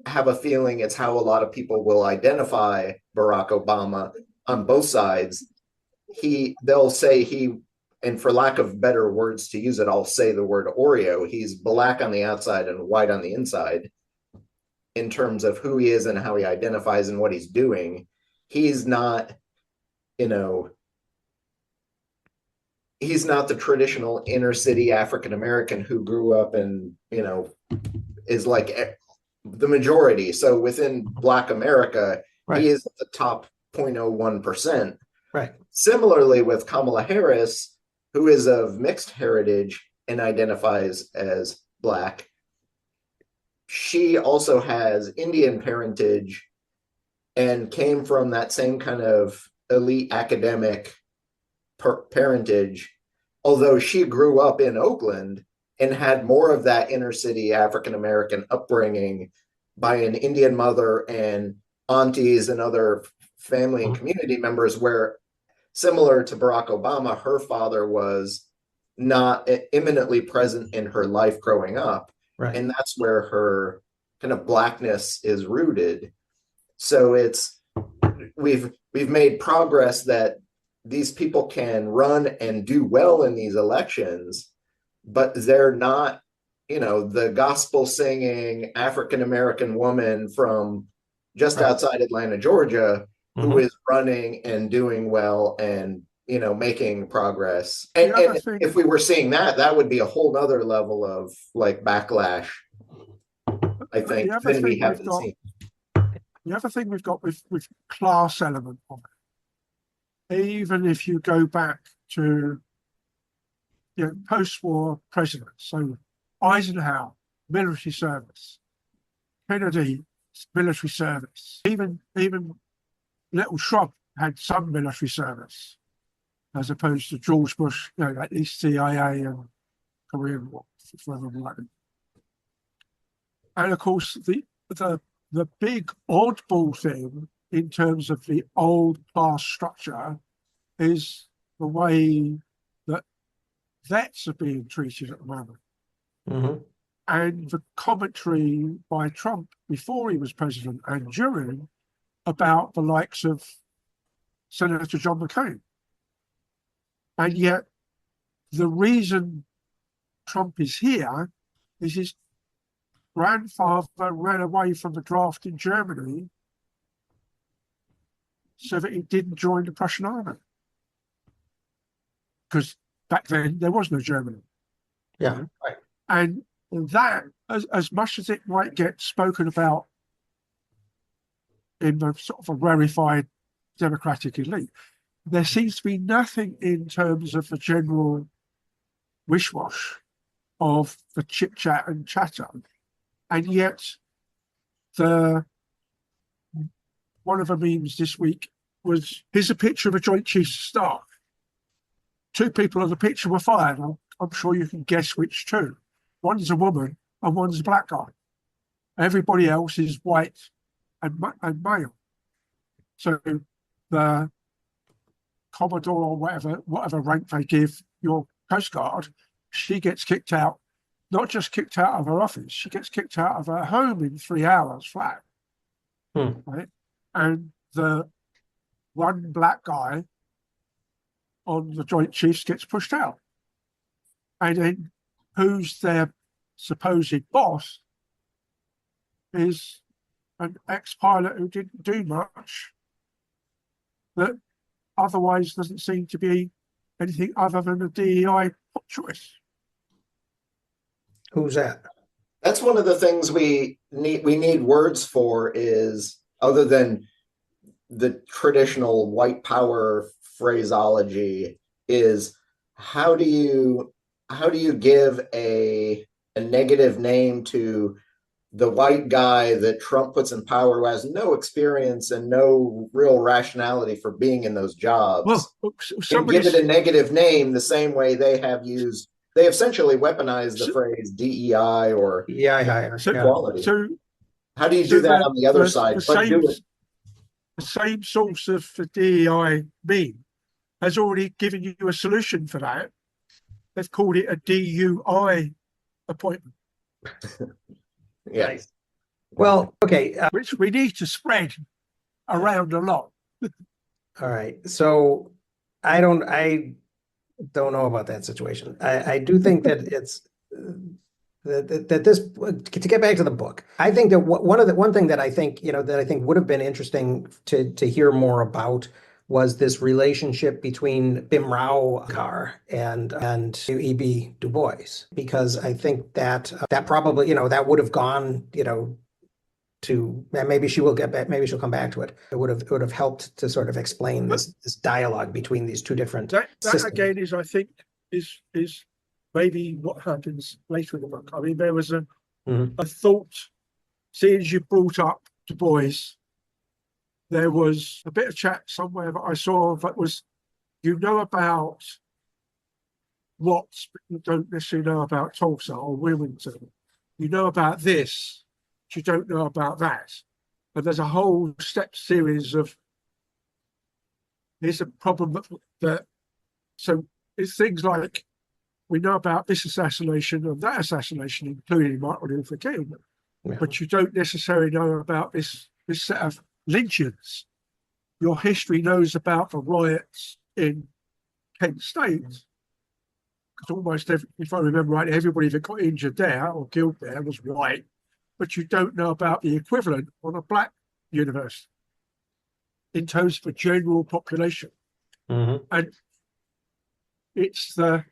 have a feeling it's how a lot of people will identify Barack Obama on both sides. They'll say and for lack of better words to use it, I'll say the word Oreo. He's black on the outside and white on the inside in terms of who he is and how he identifies and what he's doing. He's not, he's not the traditional inner city African American who grew up and, is like the majority. So within Black America, Right. he is at the top 0.01%. Right. Similarly with Kamala Harris, who is of mixed heritage and identifies as Black, she also has Indian parentage and came from that same kind of elite academic parentage, although she grew up in Oakland and had more of that inner city African American upbringing by an Indian mother and aunties and other family and community members, where similar to Barack Obama, her father was not imminently present in her life growing up. Right. And that's where her kind of Blackness is rooted. So we've made progress that these people can run and do well in these elections, but they're not, the gospel singing African American woman from just Right. outside Atlanta, Georgia, who Mhm. is running and doing well and making progress. And, The other and thing, if we were seeing that, that would be a whole nother level of like backlash, I think, the other than we thing we've haven't got, seen. the other thing we've got with class element of it, even if you go back to post-war presidents, so Eisenhower, military service, Kennedy, military service, even little Trump had some military service, as opposed to George Bush, at least CIA and Korean War, for them. And of course, the big oddball thing in terms of the old class structure is the way that vets are being treated at the moment. Mhm. And the commentary by Trump before he was president and during about the likes of Senator John McCain. And yet, the reason Trump is here is his grandfather ran away from the draft in Germany so that he didn't join the Prussian army. Because back then, there was no Germany. Yeah. Right. And that, as much as it might get spoken about in the sort of a rarefied democratic elite, there seems to be nothing in terms of the general wish-wash of the chit-chat and chatter. And yet, one of the memes this week was, here's a picture of a Joint Chiefs of Staff. Two people in the picture were fired. I'm sure you can guess which two. One's a woman and one's a black guy. Everybody else is white and male. So the Commodore or whatever rank they give your Coast Guard, she gets kicked out, not just kicked out of her office, she gets kicked out of her home in 3 hours flat. Right? And the one black guy on the Joint Chiefs gets pushed out. And then who's their supposed boss is an ex-pilot who didn't do much, that otherwise doesn't seem to be anything other than a DEI choice. Who's that? That's one of the things we need words for, is other than the traditional white power phraseology, is how do you give a negative name to the white guy that Trump puts in power, who has no experience and no real rationality for being in those jobs, and give it a negative name the same way they essentially weaponized the phrase DEI or equality. So how do you do that on the other side? The same source of the DEI meme has already given you a solution for that. They've called it a DUI appointment. Yes. Well, okay. Which we need to spread around a lot. All right. So I don't know about that situation. I do think that it's that this, to get back to the book, I think that one thing that I think would have been interesting to hear more about was this relationship between Bim Rao and E.B. Du Bois, because I think that probably that would have gone to, and maybe she'll come back to it. It would have helped to sort of explain this dialogue between these two different systems. That again is, I think, is maybe what happens later in the book. I mean, there was a thought, seeing as you brought up Du Bois, there was a bit of chat somewhere that I saw that was, about what you don't necessarily know about Tulsa or Wilmington. You know about this, but you don't know about that. And there's a whole step series of, here's a problem that so it's things like, we know about this assassination and that assassination, including Martin Luther King, but you don't necessarily know about this set of lynchings. Your history knows about the riots in Kent State because almost every, if I remember right, everybody that got injured there or killed there was white, but you don't know about the equivalent on a black university in terms of a general population. Mhm. And it's I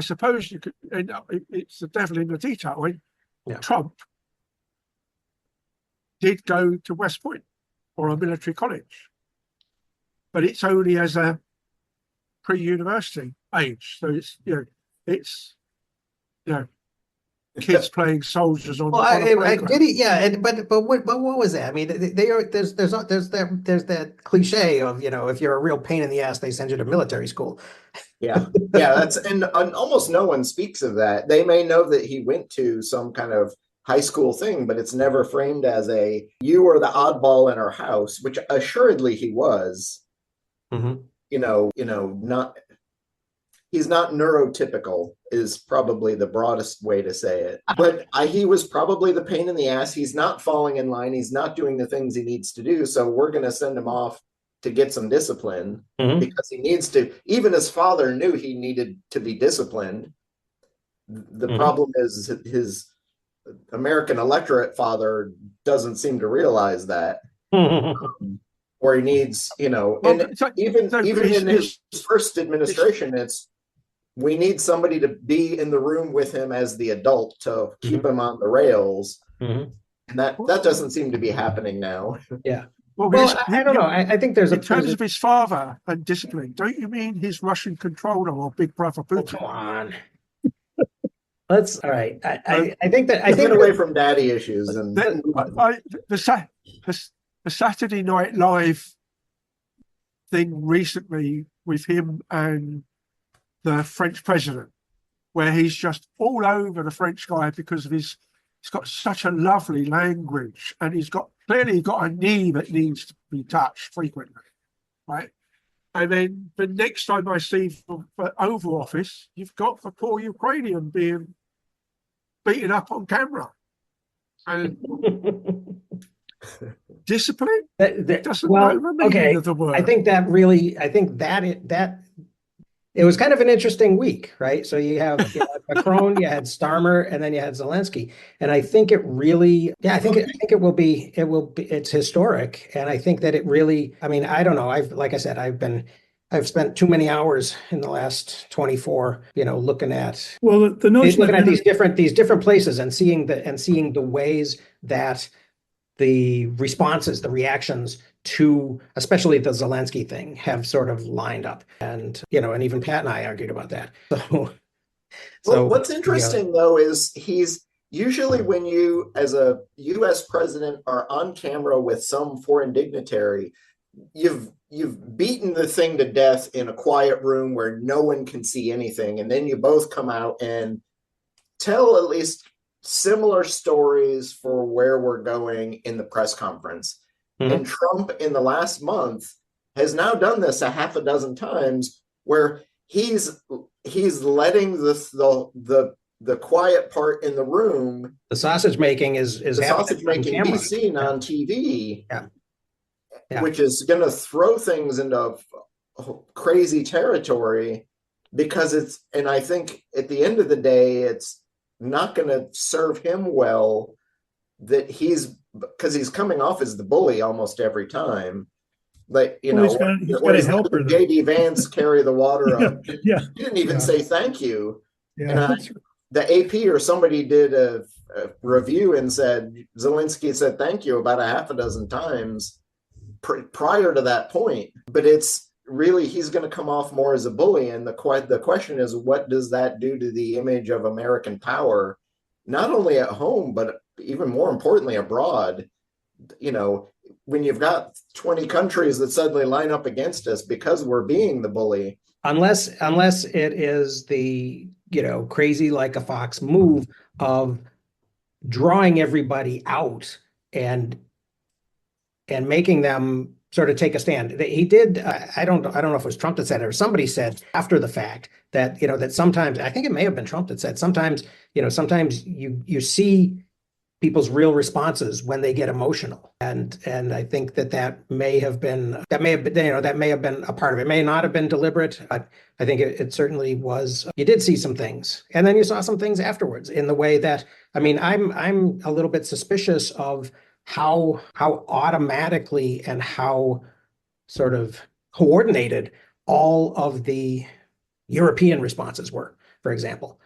suppose you could end up, it's the devil in the detail. I mean, Yeah. Trump did go to West Point or a military college, but it's only as a pre-university age. So it's, it's, kids playing soldiers on, Well, on a I playground. did he? Yeah, but what was that? I mean, they are there's that cliche of, if you're a real pain in the ass, they send you to military school. Yeah, yeah, that's and almost no one speaks of that. They may know that he went to some kind of high school thing, but it's never framed as a you are the oddball in our house, which assuredly he was. Mhm. Not he's not neurotypical is probably the broadest way to say it. But he was probably the pain in the ass. He's not falling in line. He's not doing the things he needs to do. So we're going to send him off to get some discipline Mhm. because he needs to. Even his father knew he needed to be disciplined. The Mhm. problem is his American electorate father doesn't seem to realize that. Or he needs, Well, and so even in his it's first administration, it's we need somebody to be in the room with him as the adult to keep him on the rails. Mhm. And that doesn't seem to be happening now. Yeah. well, Well, I don't know. I think there's in terms of his father and discipline, don't you mean his Russian controller or Big Brother Oh, Putin? come on. All right. I think that I Get think away that, from daddy issues and The Saturday Night Live thing recently with him and the French president, where he's just all over the French guy because of he's got such a lovely language and he's clearly got a knee that needs to be touched frequently, right? And then the next time I see for Oval Office, you've got the poor Ukrainian being beaten up on camera. And discipline? It doesn't know the meaning of the word. I think that it was kind of an interesting week, right? So you have Macron, you had Starmer, and then you had Zelensky. And I think it really, I think it will be, it's historic. And I think that it really, I mean, I don't know. Like I said, I've spent too many hours in the last 24, looking at the notion looking at these different places and seeing the ways that the responses, the reactions to especially the Zelensky thing have sort of lined up. And, and even Pat and I argued about that. Well, what's interesting though is he's usually when you as a US president are on camera with some foreign dignitary, you've beaten the thing to death in a quiet room where no one can see anything. And then you both come out and tell at least similar stories for where we're going in the press conference. Mm-hmm. And Trump in the last month has now done this a half a dozen times where he's letting the quiet part in the room, the sausage making is the sausage making be seen on TV. Yeah. Which is going to throw things into crazy territory because and I think at the end of the day, it's not going to serve him well that because he's coming off as the bully almost every time. Like, he's got to help her. JD Vance carry the water up. Yeah. He didn't even say thank you. Yeah. And the AP or somebody did a review and said, Zelensky said thank you about a half a dozen times prior to that point, but it's really he's going to come off more as a bully. And the question is, what does that do to the image of American power, not only at home but even more importantly abroad? When you've got 20 countries that suddenly line up against us because we're being the bully, unless it is the crazy like a fox move of drawing everybody out and making them sort of take a stand. He did. I don't know if it was Trump that said it or somebody said after the fact that that sometimes, I think it may have been Trump that said sometimes you see people's real responses when they get emotional. And I think that may have been a part of it. It may not have been deliberate, but I think it certainly was. You did see some things, and then you saw some things afterwards in the way that, I mean, I'm a little bit suspicious of how automatically and how sort of coordinated all of the European responses were. For example,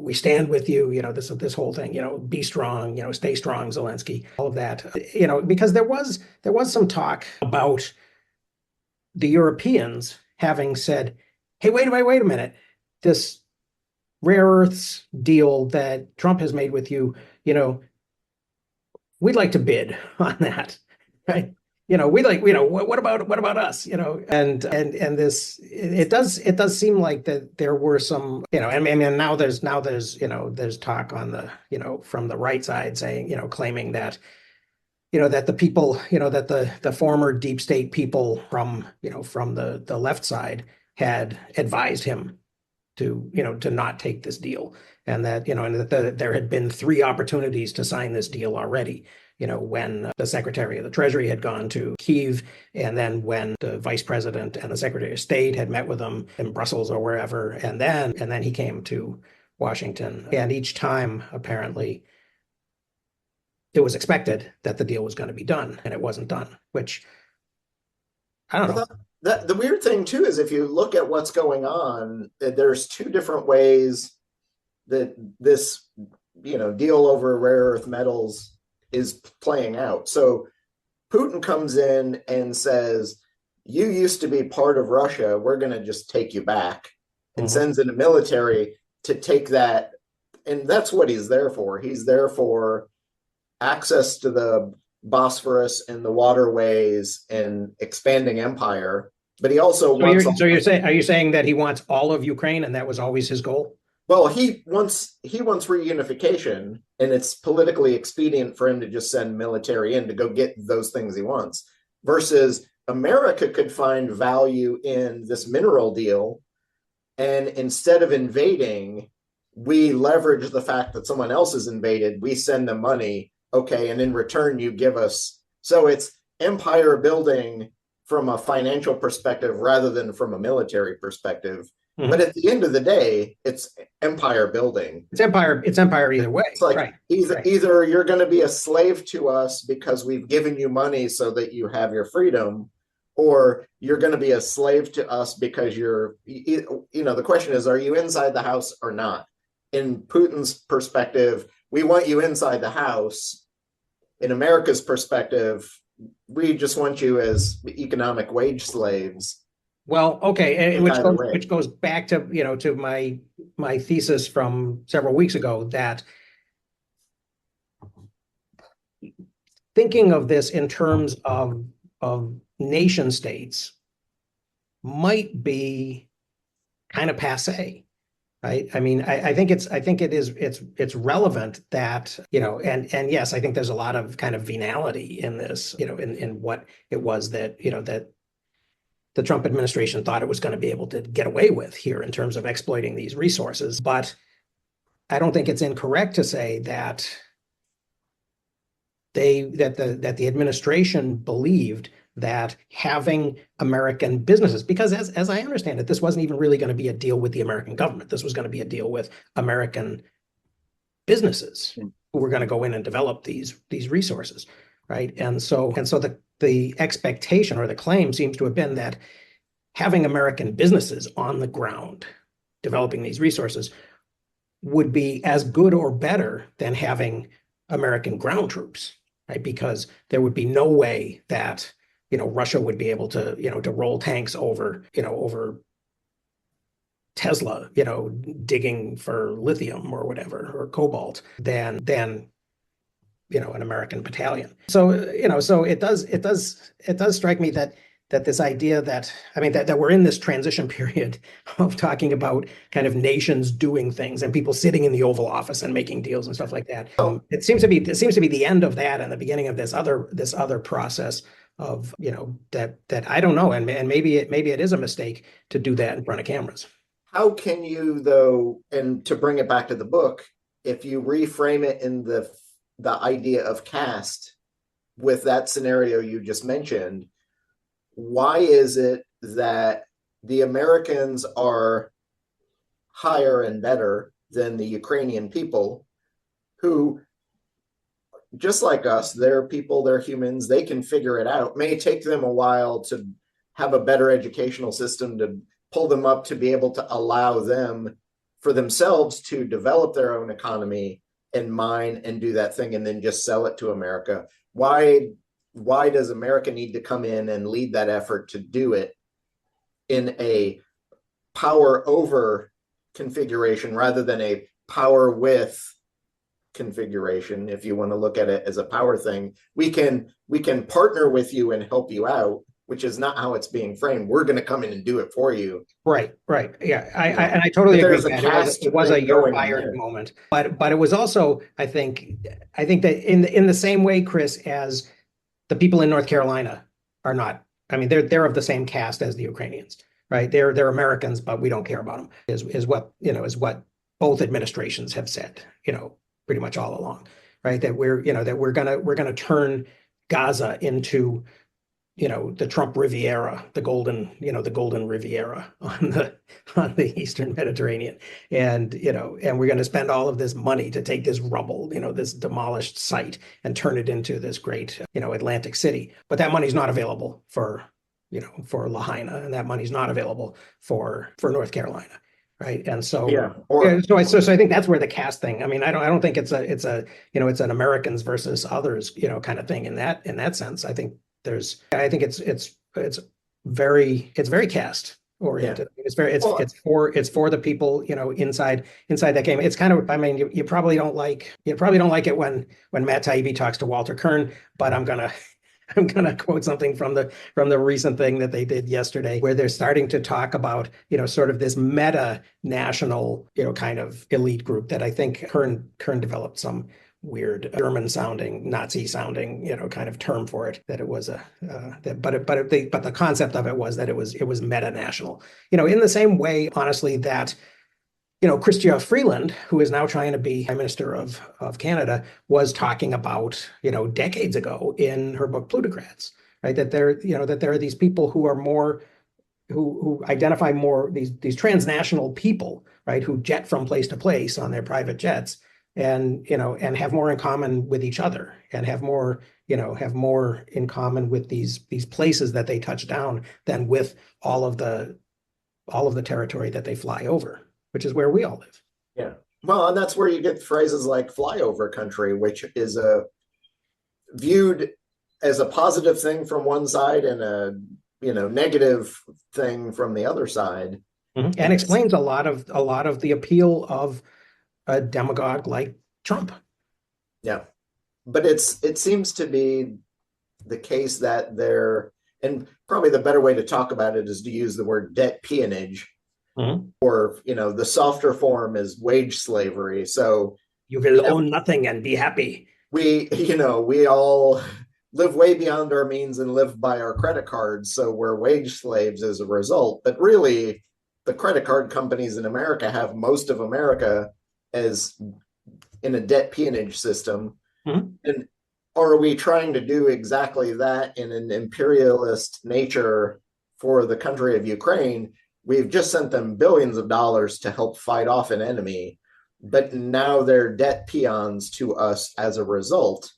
we stand with you, this whole thing, be strong, stay strong, Zelensky, all of that, because there was some talk about the Europeans having said, hey, wait a minute, this rare earths deal that Trump has made with you, we'd like to bid on that, right? What about us? And this, it does seem like that there were some, and now there's there's talk on the, from the right side saying, claiming that, that the people, that the former deep state people from, from the left side had advised him to, to not take this deal. And that, and that there had been 3 opportunities to sign this deal already. When the Secretary of the Treasury had gone to Kyiv, and then when the Vice President and the Secretary of State had met with him in Brussels or wherever, and then he came to Washington. And each time, apparently, it was expected that the deal was going to be done, and it wasn't done, which I don't know. The weird thing too is if you look at what's going on, there's 2 different ways that this, deal over rare earth metals is playing out. So Putin comes in and says, you used to be part of Russia, we're going to just take you back, and sends in a military to take that. And that's what he's there for. He's there for access to the Bosphorus and the waterways and expanding empire. But he also wants. Are you saying that he wants all of Ukraine and that was always his goal? Well, he wants reunification, and it's politically expedient for him to just send military in to go get those things he wants. Versus America could find value in this mineral deal, and instead of invading, we leverage the fact that someone else is invaded. We send them money, okay, and in return you give us. So it's empire building from a financial perspective rather than from a military perspective. But at the end of the day, it's empire building. It's empire either way. It's like, right. Either you're going to be a slave to us because we've given you money so that you have your freedom, or you're going to be a slave to us because the question is, are you inside the house or not? In Putin's perspective, we want you inside the house. In America's perspective, we just want you as economic wage slaves. Well, okay, which goes back to, to my thesis from several weeks ago, that thinking of this in terms of nation states might be kind of passé, right? I mean, I think it's relevant that, and yes, I think there's a lot of kind of venality in this, in what it was that, that the Trump administration thought it was going to be able to get away with here in terms of exploiting these resources. But I don't think it's incorrect to say that the administration believed that having American businesses, because as I understand it, this wasn't even really going to be a deal with the American government. This was going to be a deal with American businesses who were going to go in and develop these resources, right? And so the expectation or the claim seems to have been that having American businesses on the ground developing these resources would be as good or better than having American ground troops, right? Because there would be no way that, Russia would be able to, to roll tanks over Tesla, digging for lithium or whatever, or cobalt, than an American battalion. So, so it does strike me that this idea that, that we're in this transition period of talking about kind of nations doing things and people sitting in the Oval Office and making deals and stuff like that. It seems to be the end of that and the beginning of this other process of, that I don't know. And maybe it is a mistake to do that in front of cameras. How can you, though, and to bring it back to the book, if you reframe it in the idea of caste with that scenario you just mentioned, why is it that the Americans are higher and better than the Ukrainian people who, just like us, they're people, they're humans, they can figure it out. It may take them a while to have a better educational system to pull them up to be able to allow them for themselves to develop their own economy and mine and do that thing and then just sell it to America. Why does America need to come in and lead that effort to do it in a power over configuration rather than a power with configuration? If you want to look at it as a power thing, we can partner with you and help you out, which is not how it's being framed. We're going to come in and do it for you. Right. Yeah, I totally agree. There's a Matt. caste It was a thing you're going on fired there. moment, but it was also, I think that in the same way, Chris, as the people in North Carolina are not. I mean, they're of the same caste as the Ukrainians, right? They're Americans, but we don't care about them. Is what both administrations have said, pretty much all along, right? That we're gonna turn Gaza into, the Trump Riviera, the golden Riviera on the Eastern Mediterranean. And we're going to spend all of this money to take this rubble, this demolished site and turn it into this great, Atlantic city. But that money's not available for Lahaina, and that money's not available for North Carolina. Right. And so, so I think that's where the caste thing, I mean, I don't think it's an Americans versus others, kind of thing in that sense. I think it's very caste oriented. Yeah. It's for the people, inside that game. It's kind of, I mean, you probably don't like it when Matt Taibbi talks to Walter Kern, but I'm gonna quote something from the recent thing that they did yesterday, where they're starting to talk about, sort of this meta national, kind of elite group that I think Kern developed some weird German sounding, Nazi sounding, kind of term for it, that it was but the concept of it was that it was meta national, in the same way, honestly, that Chrystia Freeland, who is now trying to be Prime Minister of Canada, was talking about, decades ago in her book Plutocrats, right? That there are these people who are more, who identify more, these transnational people, right, who jet from place to place on their private jets, and have more in common with each other, and have more in common with these places that they touch down than with all of the territory that they fly over, which is where we all live. Yeah. Well, and that's where you get phrases like flyover country, which is viewed as a positive thing from one side and a negative thing from the other side. Mm-hmm. And explains a lot of the appeal of a demagogue like Trump. Yeah. But it seems to be the case that and probably the better way to talk about it is to use the word debt peonage. Mm-hmm. Or, the softer form is wage slavery. So you will own nothing and be happy. We all live way beyond our means and live by our credit cards. So we're wage slaves as a result. But really, the credit card companies in America have most of America as in a debt peonage system. Mm-hmm. And are we trying to do exactly that in an imperialist nature for the country of Ukraine? We've just sent them billions of dollars to help fight off an enemy, but now they're debt peons to us as a result.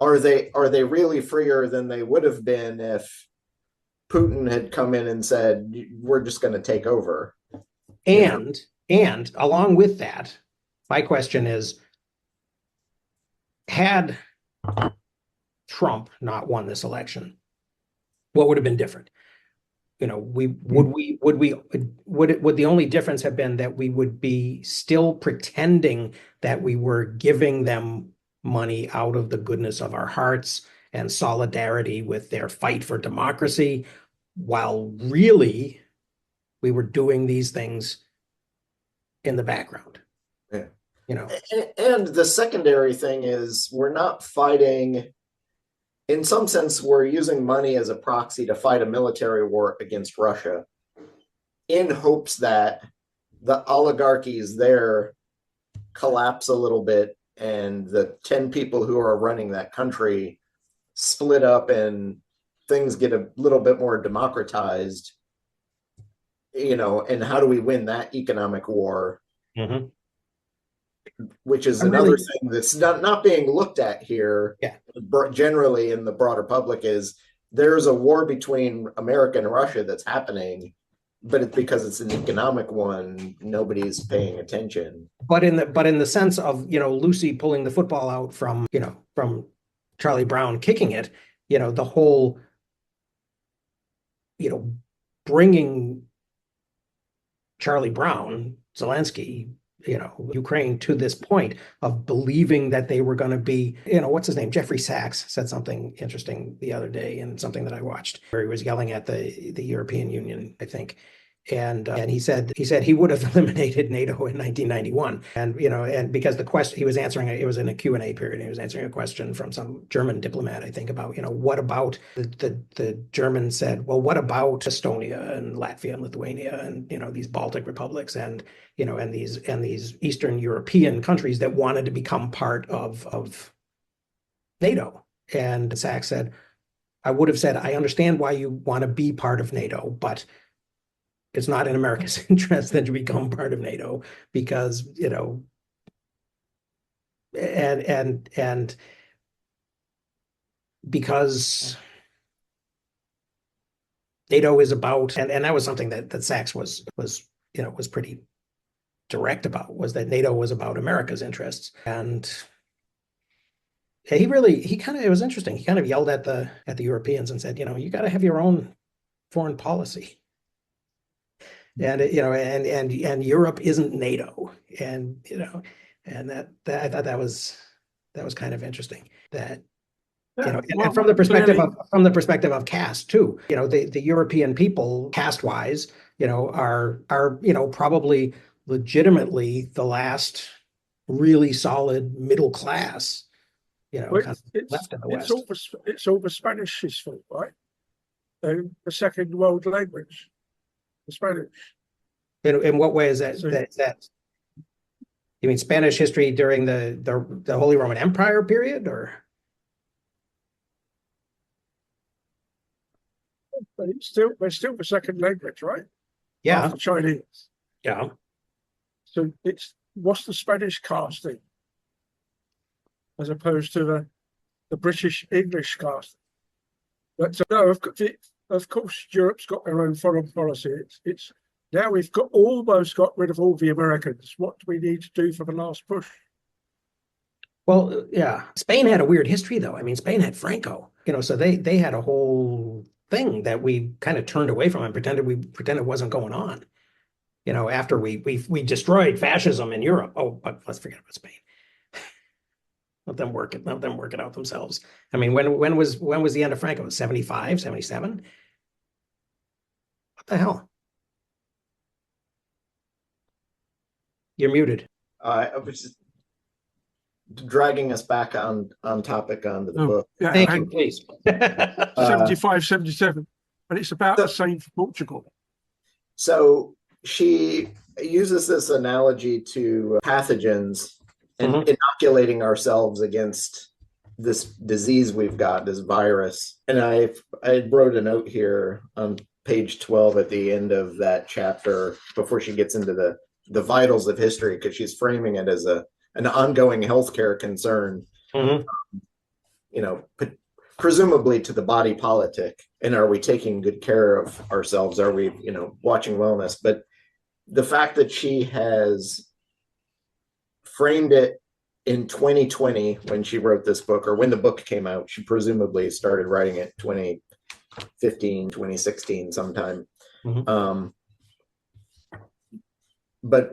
Are they really freer than they would have been if Putin had come in and said, we're just going to take over? And along with that, my question is, had Trump not won this election, what would have been different? Would the only difference have been that we would be still pretending that we were giving them money out of the goodness of our hearts and solidarity with their fight for democracy, while really we were doing these things in the background? Yeah. And the secondary thing is, we're not fighting. In some sense, we're using money as a proxy to fight a military war against Russia in hopes that the oligarchies there collapse a little bit and the 10 people who are running that country split up and things get a little bit more democratized, and how do we win that economic war? Mm-hmm. Which is I'm another really- thing that's not being looked at here. Yeah. Generally in the broader public is there's a war between America and Russia that's happening, but it's because it's an economic one, nobody's paying attention. But in the sense of, Lucy pulling the football out from Charlie Brown kicking it, the whole, bringing Charlie Brown, Zelensky, Ukraine to this point of believing that they were going to be, what's his name? Jeffrey Sachs said something interesting the other day in something that I watched where he was yelling at the European Union, I think. And he said he would have eliminated NATO in 1991. And because the question he was answering, it was in a Q&A period. He was answering a question from some German diplomat, I think, about, what about the German said, well, what about Estonia and Latvia and Lithuania and, these Baltic republics and, and these Eastern European countries that wanted to become part of NATO. And Sachs said, I would have said, I understand why you want to be part of NATO, but it's not in America's interest that you become part of NATO because, and because NATO is about, and that was something that Sachs was pretty direct about, was that NATO was about America's interests. And it was interesting. He kind of yelled at the Europeans and said, you got to have your own foreign policy. And and Europe isn't NATO, and and that I thought that was kind of interesting. That and from the perspective of caste too, the European people caste wise, are probably legitimately the last really solid middle class, kind of left in the West. It's all the Spanish's fault, right? The second world language. Spanish. In what way is that? So, that you mean Spanish history during the Holy Roman Empire period, or? But they're still the second language, right? Yeah, After Chinese. yeah. So what's the Spanish casting as opposed to the British English casting? But so no, of course, Europe's got their own foreign policy. It's now we've almost got rid of all the Americans. What do we need to do for the last push? Well, yeah. Spain had a weird history, though. I mean, Spain had Franco, so they had a whole thing that we kind of turned away from and pretended it wasn't going on. After we destroyed fascism in Europe. Oh, but let's forget about Spain. Let them work it out themselves. I mean, when was the end of Franco? 75, 77? What the hell? You're muted. I was just dragging us back on topic onto the book. Yeah, Thank you, please. 75, 77. And it's about the same for Portugal. So she uses this analogy to pathogens and inoculating ourselves against this disease we've got, this virus. And I wrote a note here on page 12 at the end of that chapter before she gets into the vitals of history, because she's framing it as an ongoing healthcare concern, presumably to the body politic. And are we taking good care of ourselves? Are we, watching wellness? But the fact that she has framed it in 2020 when she wrote this book, or when the book came out, she presumably started writing it 2015, 2016 sometime. But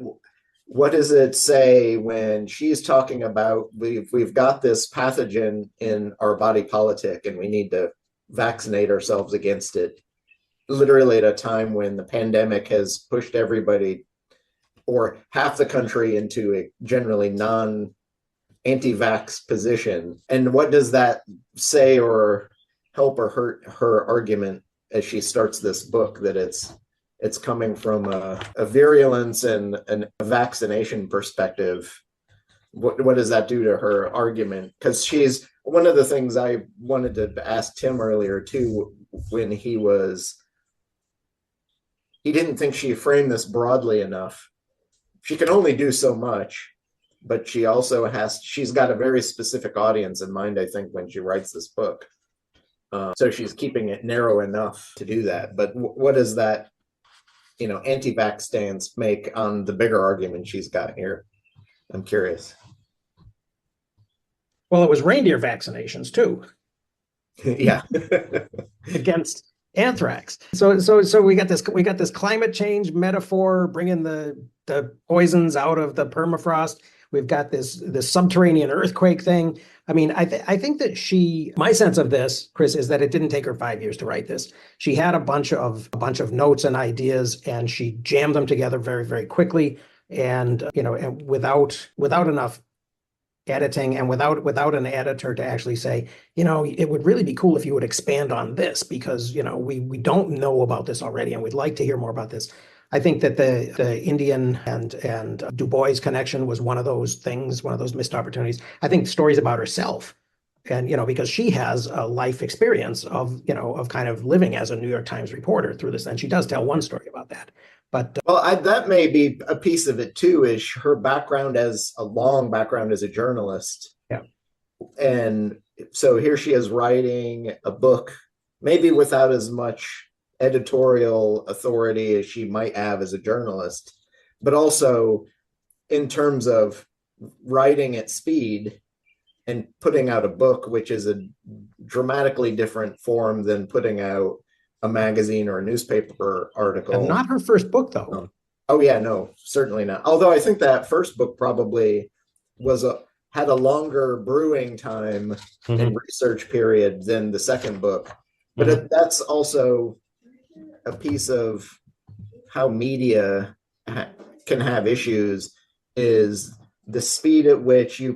what does it say when she's talking about we've got this pathogen in our body politic and we need to vaccinate ourselves against it, literally at a time when the pandemic has pushed everybody or half the country into a generally anti-vax position? And what does that say or help or hurt her argument as she starts this book, that it's coming from a virulence and a vaccination perspective what does that do to her argument? Because she's one of the things I wanted to ask Tim earlier too, when he didn't think she framed this broadly enough. She can only do so much, but she's got a very specific audience in mind, I think, when she writes this book. So she's keeping it narrow enough to do that. But what does that, anti-vax stance make on the bigger argument she's got here? I'm curious. Well, it was reindeer vaccinations too. Yeah. Against anthrax. So we got this climate change metaphor, bringing the poisons out of the permafrost. We've got this subterranean earthquake thing. I mean, I think that my sense of this, Chris, is that it didn't take her 5 years to write this. She had a bunch of notes and ideas, and she jammed them together very, very quickly, and and without enough editing and without an editor to actually say, it would really be cool if you would expand on this, because we don't know about this already and we'd like to hear more about this. I think that the Indian and Du Bois connection was one of those things, one of those missed opportunities. I think stories about herself, and because she has a life experience of kind of living as a New York Times reporter through this, and she does tell one story about that. But well, that may be a piece of it too, is her background as a long background as a journalist. Yeah. And so here she is writing a book, maybe without as much editorial authority as she might have as a journalist, but also in terms of writing at speed and putting out a book, which is a dramatically different form than putting out a magazine or a newspaper article. And not her first book, though. Oh yeah, no, certainly not. Although I think that first book probably had a longer brewing time and research period than the second book. But that's also a piece of how media can have issues, is the speed at which you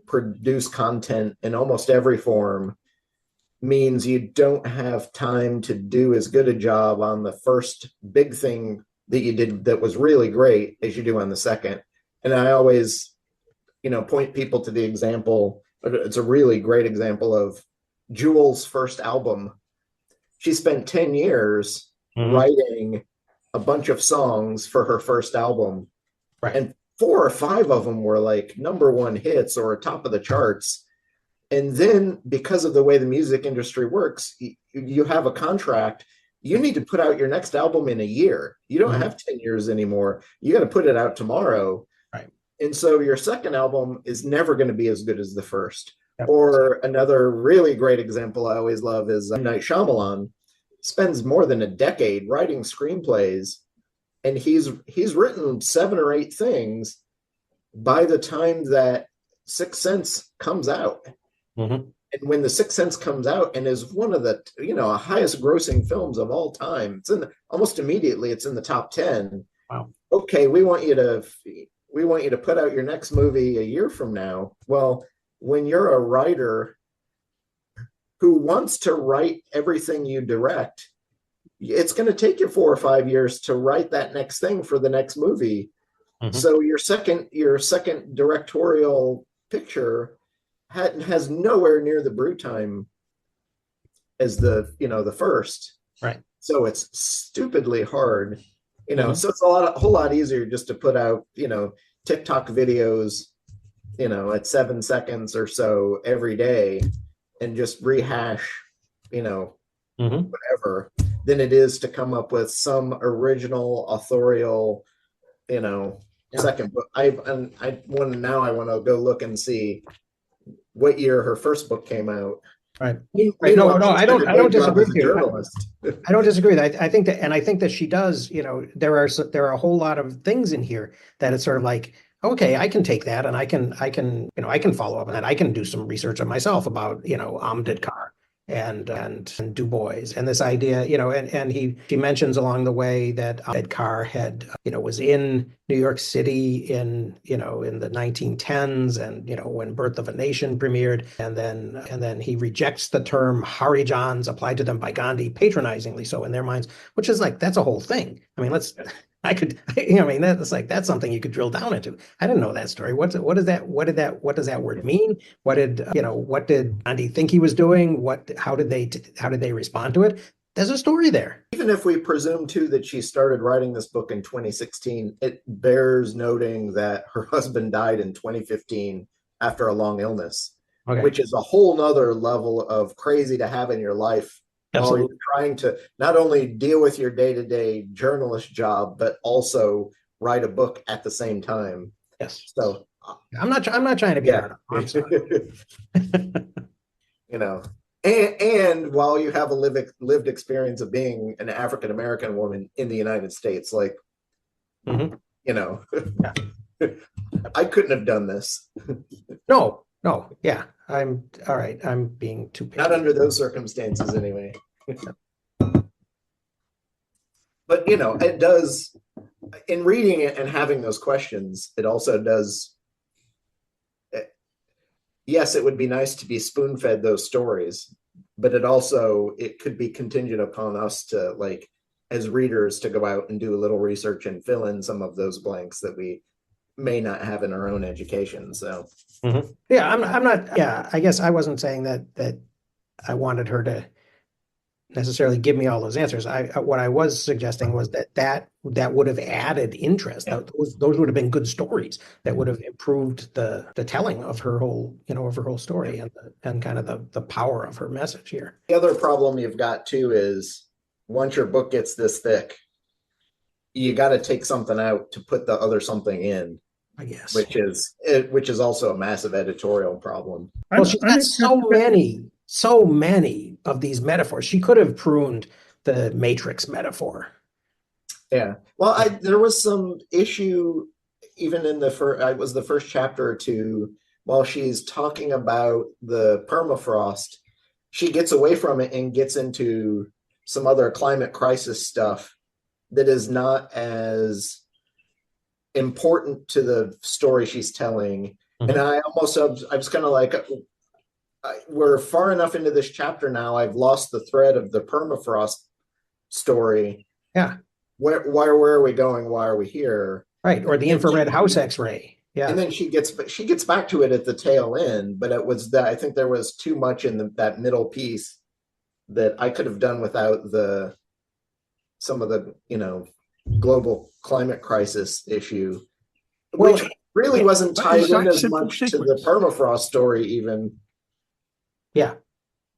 produce content in almost every form means you don't have time to do as good a job on the first big thing that you did that was really great as you do on the second. And I always, point people to the example. It's a really great example of Jewel's first album. She spent 10 years writing a bunch of songs for her first album. Right. And 4 or 5 of them were like #1 hits or top of the charts. And then because of the way the music industry works, you have a contract. You need to put out your next album in a year. You don't have 10 years anymore. You got to put it out tomorrow. Right. And so your second album is never going to be as good as the first. Yep. Or another really great example I always love is M. Night Shyamalan spends more than a decade writing screenplays, and he's written 7 or 8 things by the time that Sixth Sense comes out. And when the Sixth Sense comes out and is one of the highest grossing films of all time, almost immediately it's in the top 10. Wow. Okay, we want you to put out your next movie a year from now. Well, when you're a writer who wants to write everything you direct, it's going to take you 4 or 5 years to write that next thing for the next movie. So your second directorial picture has nowhere near the brew time as the first. Right. So it's stupidly hard, so it's a whole lot easier just to put out, TikTok videos, at 7 seconds or so every day and just rehash, whatever, than it is to come up with some original authorial, second book. I want to go look and see what year her first book came out. Right. No, I don't disagree with you. I don't disagree. I think that she does, there are a whole lot of things in here that it's sort of like, okay, I can take that and I can follow up on that. I can do some research on myself about, Amdekar and Du Bois and this idea, and she mentions along the way that Amdekar had, was in New York City in the 1910s, and when Birth of a Nation premiered, and then he rejects the term Harijans applied to them by Gandhi, patronizingly so in their minds, which is like, that's a whole thing. I mean, let's I mean, that's like, that's something you could drill down into. I didn't know that story. What does that word mean? What did Gandhi think he was doing? How did they respond to it? There's a story there. Even if we presume too that she started writing this book in 2016, it bears noting that her husband died in 2015 after a long illness, Okay. which is a whole nother level of crazy to have in your life while you're Absolutely. trying to not only deal with your day-to-day journalist job, but also write a book at the same time. Yes. So I'm not trying to be hard on her. I'm sorry. you know, and while you have a lived experience of being an African American woman in the United States, like, Mhm. you know, Yeah. I couldn't have done this. No, yeah. I'm all right. I'm being too picky. Not under those circumstances, anyway. But you know, it does. In reading it and having those questions, it also does. Yes, it would be nice to be spoon-fed those stories, but it could be contingent upon us to, like, as readers, to go out and do a little research and fill in some of those blanks that we may not have in our own education. So Yeah, I'm not. Yeah, I guess I wasn't saying that I wanted her to necessarily give me all those answers. What I was suggesting was that would have added interest. Yeah. Those would have been good stories that would have improved the telling of her whole, of her whole story, and kind of the power of her message here. the other problem you've got too is once your book gets this thick, you got to take something out to put the other something in, I guess. which is also a massive editorial problem. Well, she's got so many of these metaphors. She could have pruned the Matrix metaphor. Yeah. Well, there was some issue even in the first chapter or two, while she's talking about the permafrost, she gets away from it and gets into some other climate crisis stuff that is not as important to the story she's telling. Mhm. And I was kind of like, we're far enough into this chapter now, I've lost the thread of the permafrost story. Yeah. Where are we going? Why are we here? Right. Or the infrared house X-ray. Yeah. And then she gets back to it at the tail end, but it was that I think there was too much in that middle piece that I could have done without some of the global climate crisis issue, which really wasn't tied in as much to the permafrost story even. Yeah.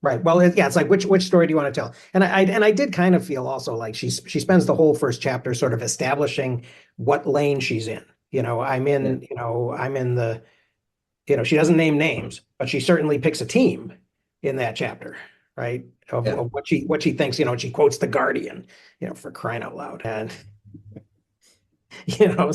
Right. Well, it's like which story do you want to tell? And I did kind of feel also like she spends the whole first chapter sort of establishing what lane she's in. I'm in the, she doesn't name names, but she certainly picks a team in that chapter, right? Of what she thinks, she quotes The Guardian, for crying out loud. And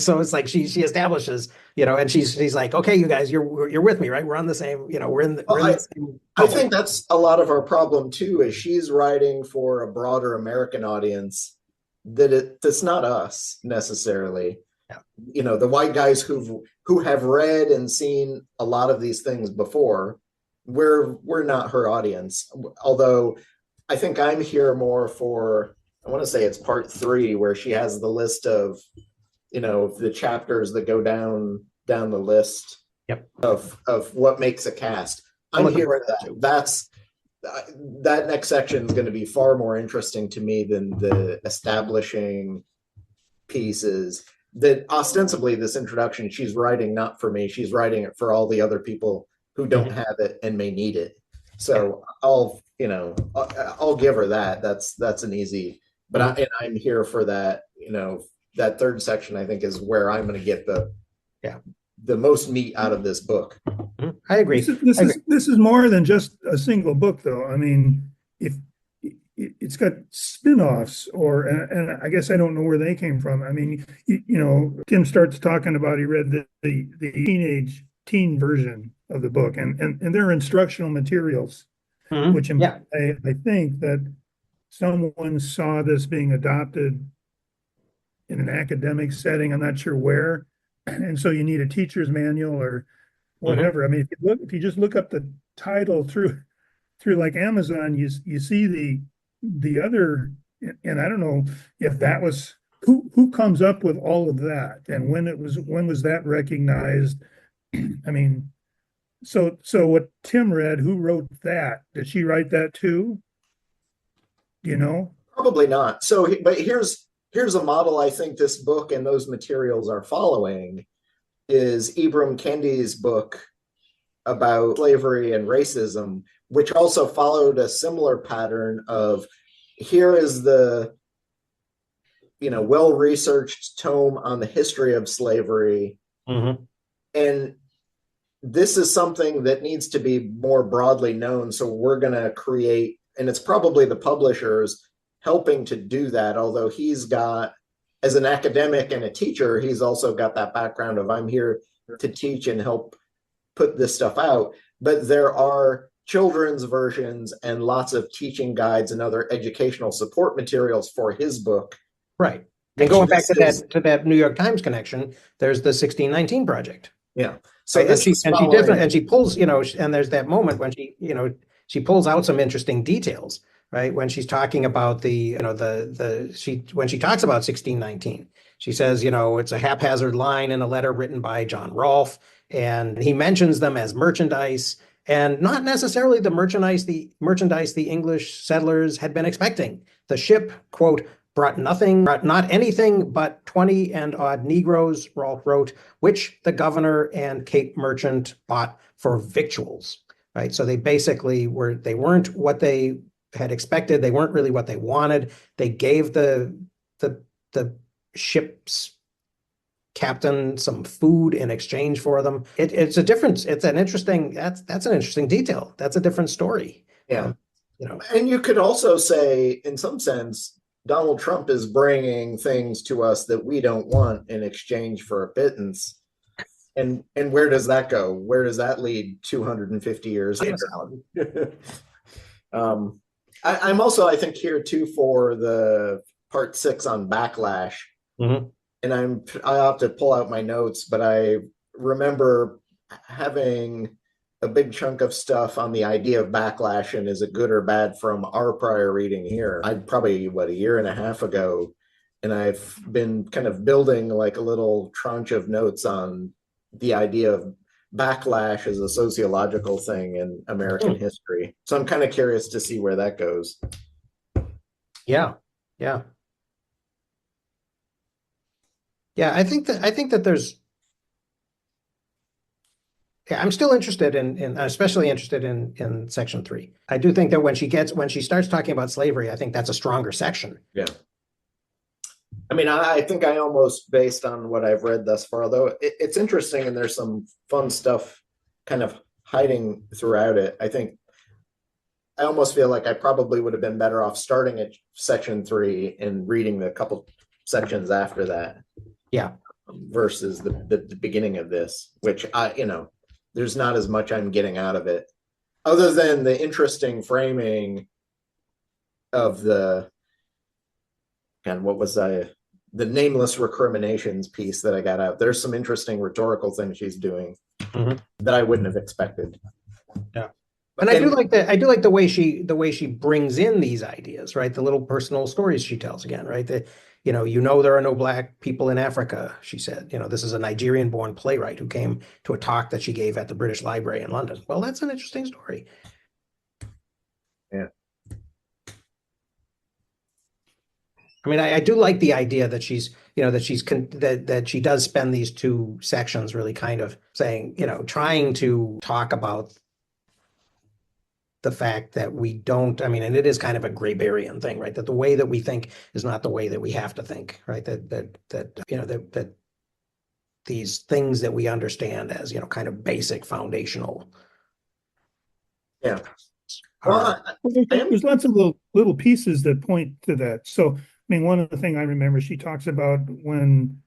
so it's like she establishes, and she's like, okay, you guys, you're with me, right? We're on the same, we're in the same I think that's a lot of our problem too, is she's writing for a broader American audience that's not us necessarily. Yeah. The white guys who have read and seen a lot of these things before, we're not her audience. Although I think I'm here more for, I want to say it's part 3 where she has the list of the chapters that go down the list. Yep. of what makes a caste. I'm here for that. That next section is going to be far more interesting to me than the establishing pieces that ostensibly this introduction she's writing not for me, she's writing it for all the other people who don't have it and may need it. So I'll give her that. That's an easy, but I'm here for that. That third section I think is where I'm going to get the most meat out of this book. I agree. This is more than just a single book, though. I mean, if it's got spin-offs, and I guess I don't know where they came from. I mean, Tim starts talking about he read the teen version of the book, and they're instructional materials, which I think that someone saw this being adopted in an academic setting. I'm not sure where. And so you need a teacher's manual or whatever. I mean, if you just look up the title through like Amazon, you see the other, and I don't know if that was who comes up with all of that, and when was that recognized? I mean, so what Tim read, who wrote that? Did she write that too? Do you know? Probably not. So, but here's a model I think this book and those materials are following is Ibram Kendi's book about slavery and racism, which also followed a similar pattern of here is the well-researched tome on the history of slavery. Mm-hmm. And this is something that needs to be more broadly known. So we're going to create, and it's probably the publishers helping to do that. Although he's got, as an academic and a teacher, he's also got that background of I'm here to teach and help put this stuff out. But there are children's versions and lots of teaching guides and other educational support materials for his book. Right. And going back to that New York Times connection, there's the 1619 Project. Yeah. So right? this and she pulls, and there's that moment when she pulls out some interesting details, right? When she's talking about when she talks about 1619, she says, it's a haphazard line in a letter written by John Rolfe, and he mentions them as merchandise, and not necessarily the merchandise the English settlers had been expecting. The ship, quote, brought not anything but 20 and odd Negroes, Rolfe wrote, which the governor and Cape merchant bought for victuals, right? So they basically they weren't what they had expected. They weren't really what they wanted. They gave the ship's captain some food in exchange for them. It's a difference. It's an interesting, that's an interesting detail. That's a different story. Yeah. And you could also say, in some sense, Donald Trump is bringing things to us that we don't want in exchange for a pittance. And where does that go? Where does that lead 250 years later? I'm also, I think, here too for the part 6 on backlash. Mm-hmm. And I'll have to pull out my notes, but I remember having a big chunk of stuff on the idea of backlash and is it good or bad from our prior reading here. I'd probably, a year and a half ago, and I've been kind of building like a little tranche of notes on the idea of backlash as a sociological thing in American history. So I'm kind of curious to see where that goes. Yeah. I think that there's, I'm still interested in especially interested in section 3. I do think that when she starts talking about slavery, I think that's a stronger section. Yeah. I mean, I think I almost, based on what I've read thus far, although it's interesting and there's some fun stuff kind of hiding throughout it. I think I almost feel like I probably would have been better off starting at section 3 and reading the couple sections after that. Yeah. Versus the beginning of this, which there's not as much I'm getting out of it, other than the interesting framing of the nameless recriminations piece that I got out. There's some interesting rhetorical things she's doing that I wouldn't have expected. Yeah. And I do like the way she brings in these ideas, right? The little personal stories she tells again, right? There are no black people in Africa, she said. This is a Nigerian-born playwright who came to a talk that she gave at the British Library in London. Well, that's an interesting story. Yeah. I mean, I do like the idea that that she does spend these 2 sections really kind of saying, trying to talk about the fact that we don't, and it is kind of a Graberian thing, right? That the way that we think is not the way that we have to think, right? That these things that we understand as, kind of basic foundational. Yeah. Well, there's lots of little pieces that point to that. So, one of the things I remember, she talks about when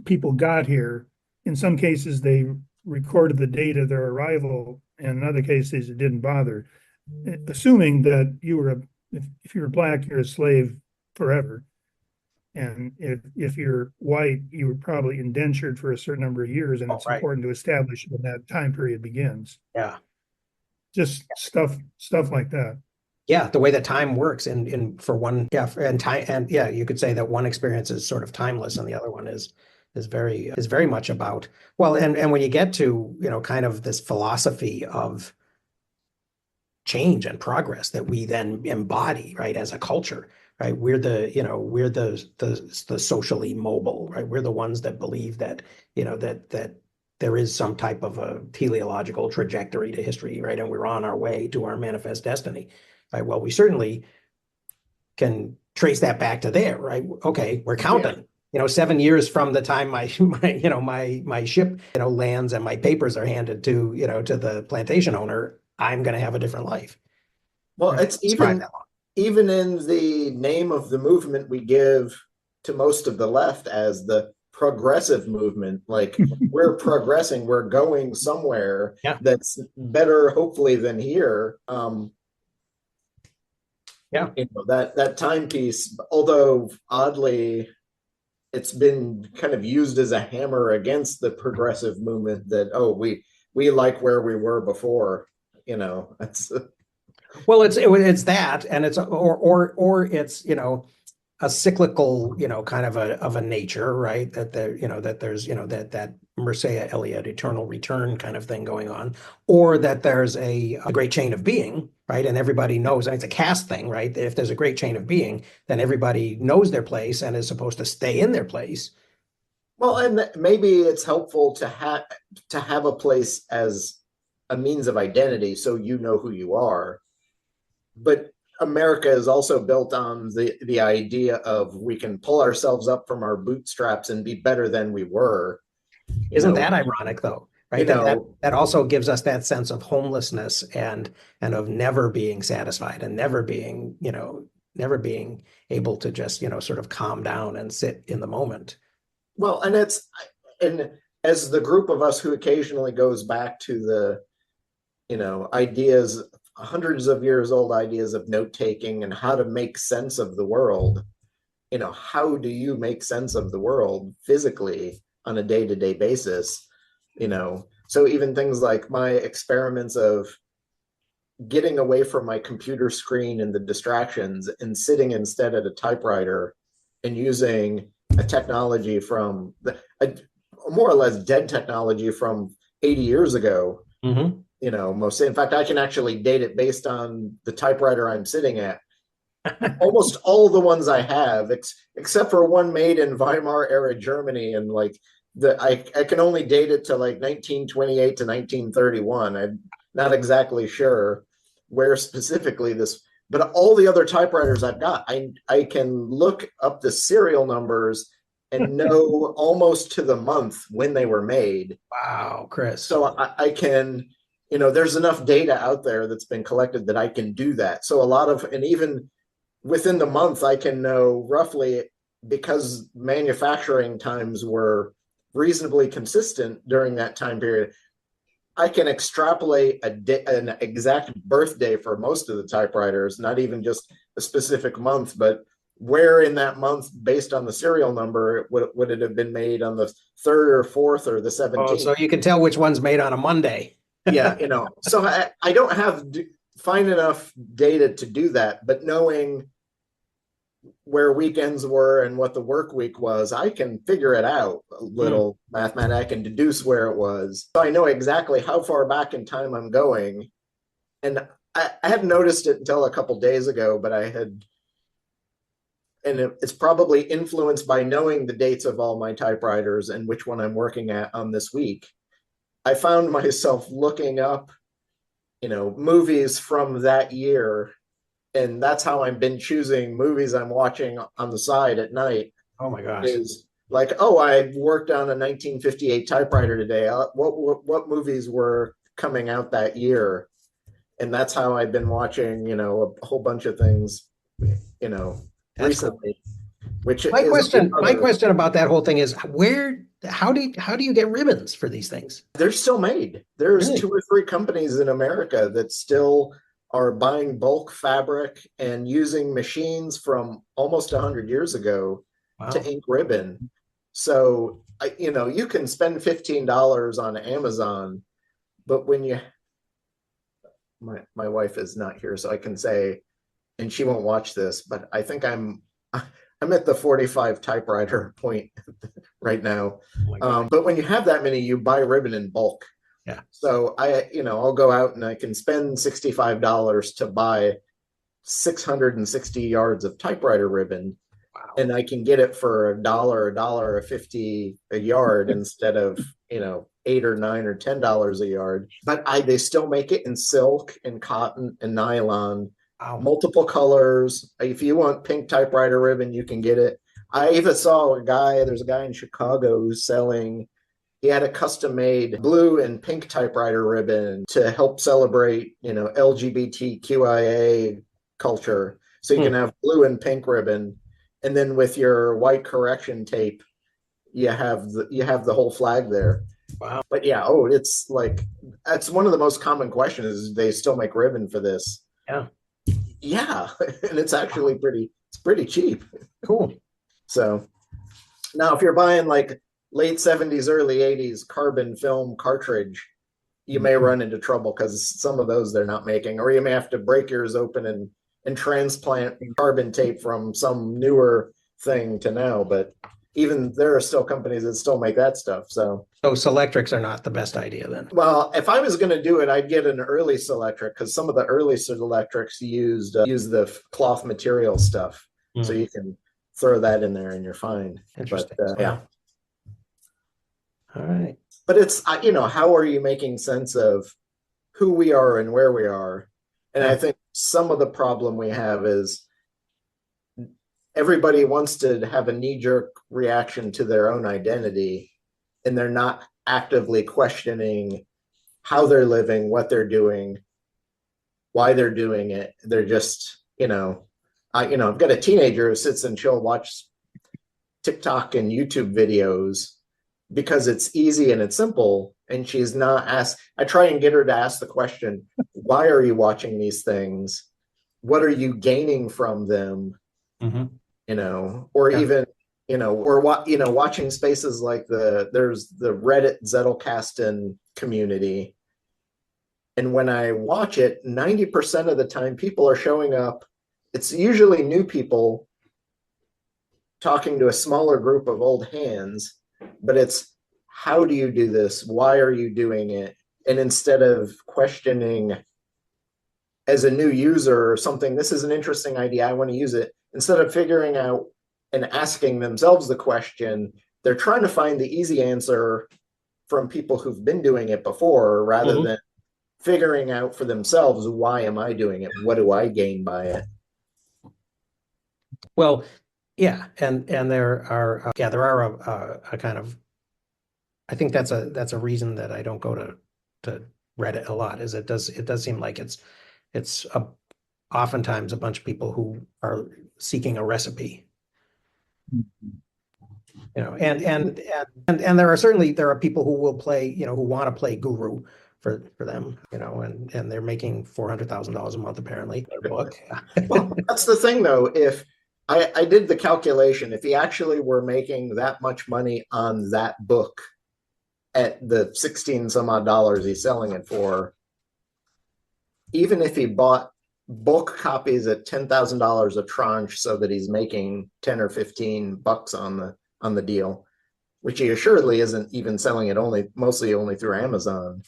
people got here, in some cases they recorded the date of their arrival, and in other cases it didn't bother, assuming that if you were black, you're a slave forever, and if you're white, you were probably indentured for a certain number of years, and it's important to establish when that time period begins. Yeah, just stuff like that. Yeah, the way that time works in for one, yeah, and time, and yeah, you could say that one experience is sort of timeless and the other one is very much about, well, and when you get to, kind of this philosophy of change and progress that we then embody, right, as a culture, right? We're the socially mobile, right? We're the ones that believe that, that there is some type of a teleological trajectory to history, right? And we're on our way to our manifest destiny, right? Well, we certainly can trace that back to there, right? Okay, we're counting. 7 years from the time my ship lands and my papers are handed to the plantation owner, I'm going to have a different life. Well, Right. it's even in the name of the movement we give to most of the left as the progressive movement. Like we're progressing, we're going somewhere Yeah. that's better, hopefully, than here. Yeah. That timepiece, although oddly, it's been kind of used as a hammer against the progressive movement that, oh, we like where we were before. That's Well, it's that, and it's or it's a cyclical kind of a nature, right? That there's that Mircea Eliade eternal return kind of thing going on, or that there's a great chain of being, right? And everybody knows, and it's a caste thing, right? If there's a great chain of being, then everybody knows their place and is supposed to stay in their place. well, and maybe it's helpful to have a place as a means of identity, so you know who you are. But America is also built on the idea of we can pull ourselves up from our bootstraps and be better than we were. Isn't that ironic, though? Right? That also gives us that sense of homelessness and of never being satisfied and never being able to just sort of calm down and sit in the moment. Well, and as the group of us who occasionally goes back to the ideas, hundreds of years old ideas of note taking and how to make sense of the world. How do you make sense of the world physically on a day-to-day basis? So even things like my experiments of getting away from my computer screen and the distractions and sitting instead at a typewriter and using a technology from a more or less dead technology from 80 years ago. Mm-hmm. Most, in fact, I can actually date it based on the typewriter I'm sitting at. Almost all the ones I have, except for one made in Weimar era Germany, and like I can only date it to like 1928 to 1931. I'm not exactly sure where specifically this, but all the other typewriters I've got, I can look up the serial numbers and know almost to the month when they were made. Wow, Chris. So I can, there's enough data out there that's been collected that I can do that. So and even within the month, I can know roughly, because manufacturing times were reasonably consistent during that time period, I can extrapolate an exact birthday for most of the typewriters, not even just a specific month, but where in that month, based on the serial number, would it have been made on the 3rd or 4th or the 17th? Oh, so you can tell which one's made on a Monday. Yeah, so I don't have find enough data to do that, but knowing where weekends were and what the work week was, I can figure it out a little mathematically. I can deduce where it was. So I know exactly how far back in time I'm going. And I hadn't noticed it until a couple days ago, but it's probably influenced by knowing the dates of all my typewriters and which one I'm working on this week. I found myself looking up, movies from that year. And that's how I've been choosing movies I'm watching on the side at night. Oh my gosh. Is like, oh, I worked on a 1958 typewriter today. What movies were coming out that year? And that's how I've been watching, a whole bunch of things, recently. Which my question about that whole thing is how do you get ribbons for these things? They're still made. There's Really? 2 or 3 companies in America that still are buying bulk fabric and using machines from almost 100 years ago to ink ribbon. So, you can spend $15 on Amazon, but when my wife is not here, so I can say and she won't watch this, but I think I'm at the 45 typewriter point right now. Oh my God. But when you have that many, you buy ribbon in bulk. Yeah. So I'll go out and I can spend $65 to buy 660 yards of typewriter ribbon, Wow. and I can get it for $1.50 a yard instead of $8 or $9 or $10 a yard. But they still make it in silk and cotton and nylon, Wow. multiple colors. If you want pink typewriter ribbon, you can get it. I even saw there's a guy in Chicago who's selling. He had a custom made blue and pink typewriter ribbon to help celebrate, LGBTQIA culture. So you can have blue and pink ribbon, and then with your white correction tape, you have the whole flag there. Wow. But yeah, it's like that's one of the most common questions is they still make ribbon for this. Yeah. Yeah, and it's actually pretty cheap. Cool. So now if you're buying like late 70s, early 80s carbon film cartridge, you may run into trouble because some of those they're not making, or you may have to break yours open and transplant carbon tape from some newer thing to now. But even there are still companies that still make that stuff. So Selectrics are not the best idea then. well, if I was going to do it, I'd get an early Selectric because some of the early Selectrics use the cloth material stuff. So you can throw that in there and you're fine. Interesting. But, yeah. All right. But it's, how are you making sense of who we are and where we are? And I think some of the problem we have is everybody wants to have a knee-jerk reaction to their own identity, and they're not actively questioning how they're living, what they're doing, why they're doing it. They're just, I've got a teenager who sits and she'll watch TikTok and YouTube videos because it's easy and it's simple. And she's not asked. I try and get her to ask the question, why are you watching these things? What are you gaining from them? Or even, or what, watching spaces like there's the Reddit Zettelkasten community. And when I watch it, 90% of the time people are showing up. It's usually new people talking to a smaller group of old hands, but it's, how do you do this? Why are you doing it? And instead of questioning as a new user or something, this is an interesting idea, I want to use it. Instead of figuring out and asking themselves the question, they're trying to find the easy answer from people who've been doing it before rather than figuring out for themselves, why am I doing it? What do I gain by it? Well, yeah, and there are a kind of, I think that's a reason that I don't go to Reddit a lot, is it does seem like it's oftentimes a bunch of people who are seeking a recipe. And there are people who will play, who want to play guru for them, and they're making $400,000 a month apparently per book. Well, that's the thing though. If I did the calculation, if he actually were making that much money on that book at the 16 some odd dollars he's selling it for, even if he bought bulk copies at $10,000 a tranche so that he's making 10 or 15 bucks on the deal, which he assuredly isn't even selling it mostly only through Amazon,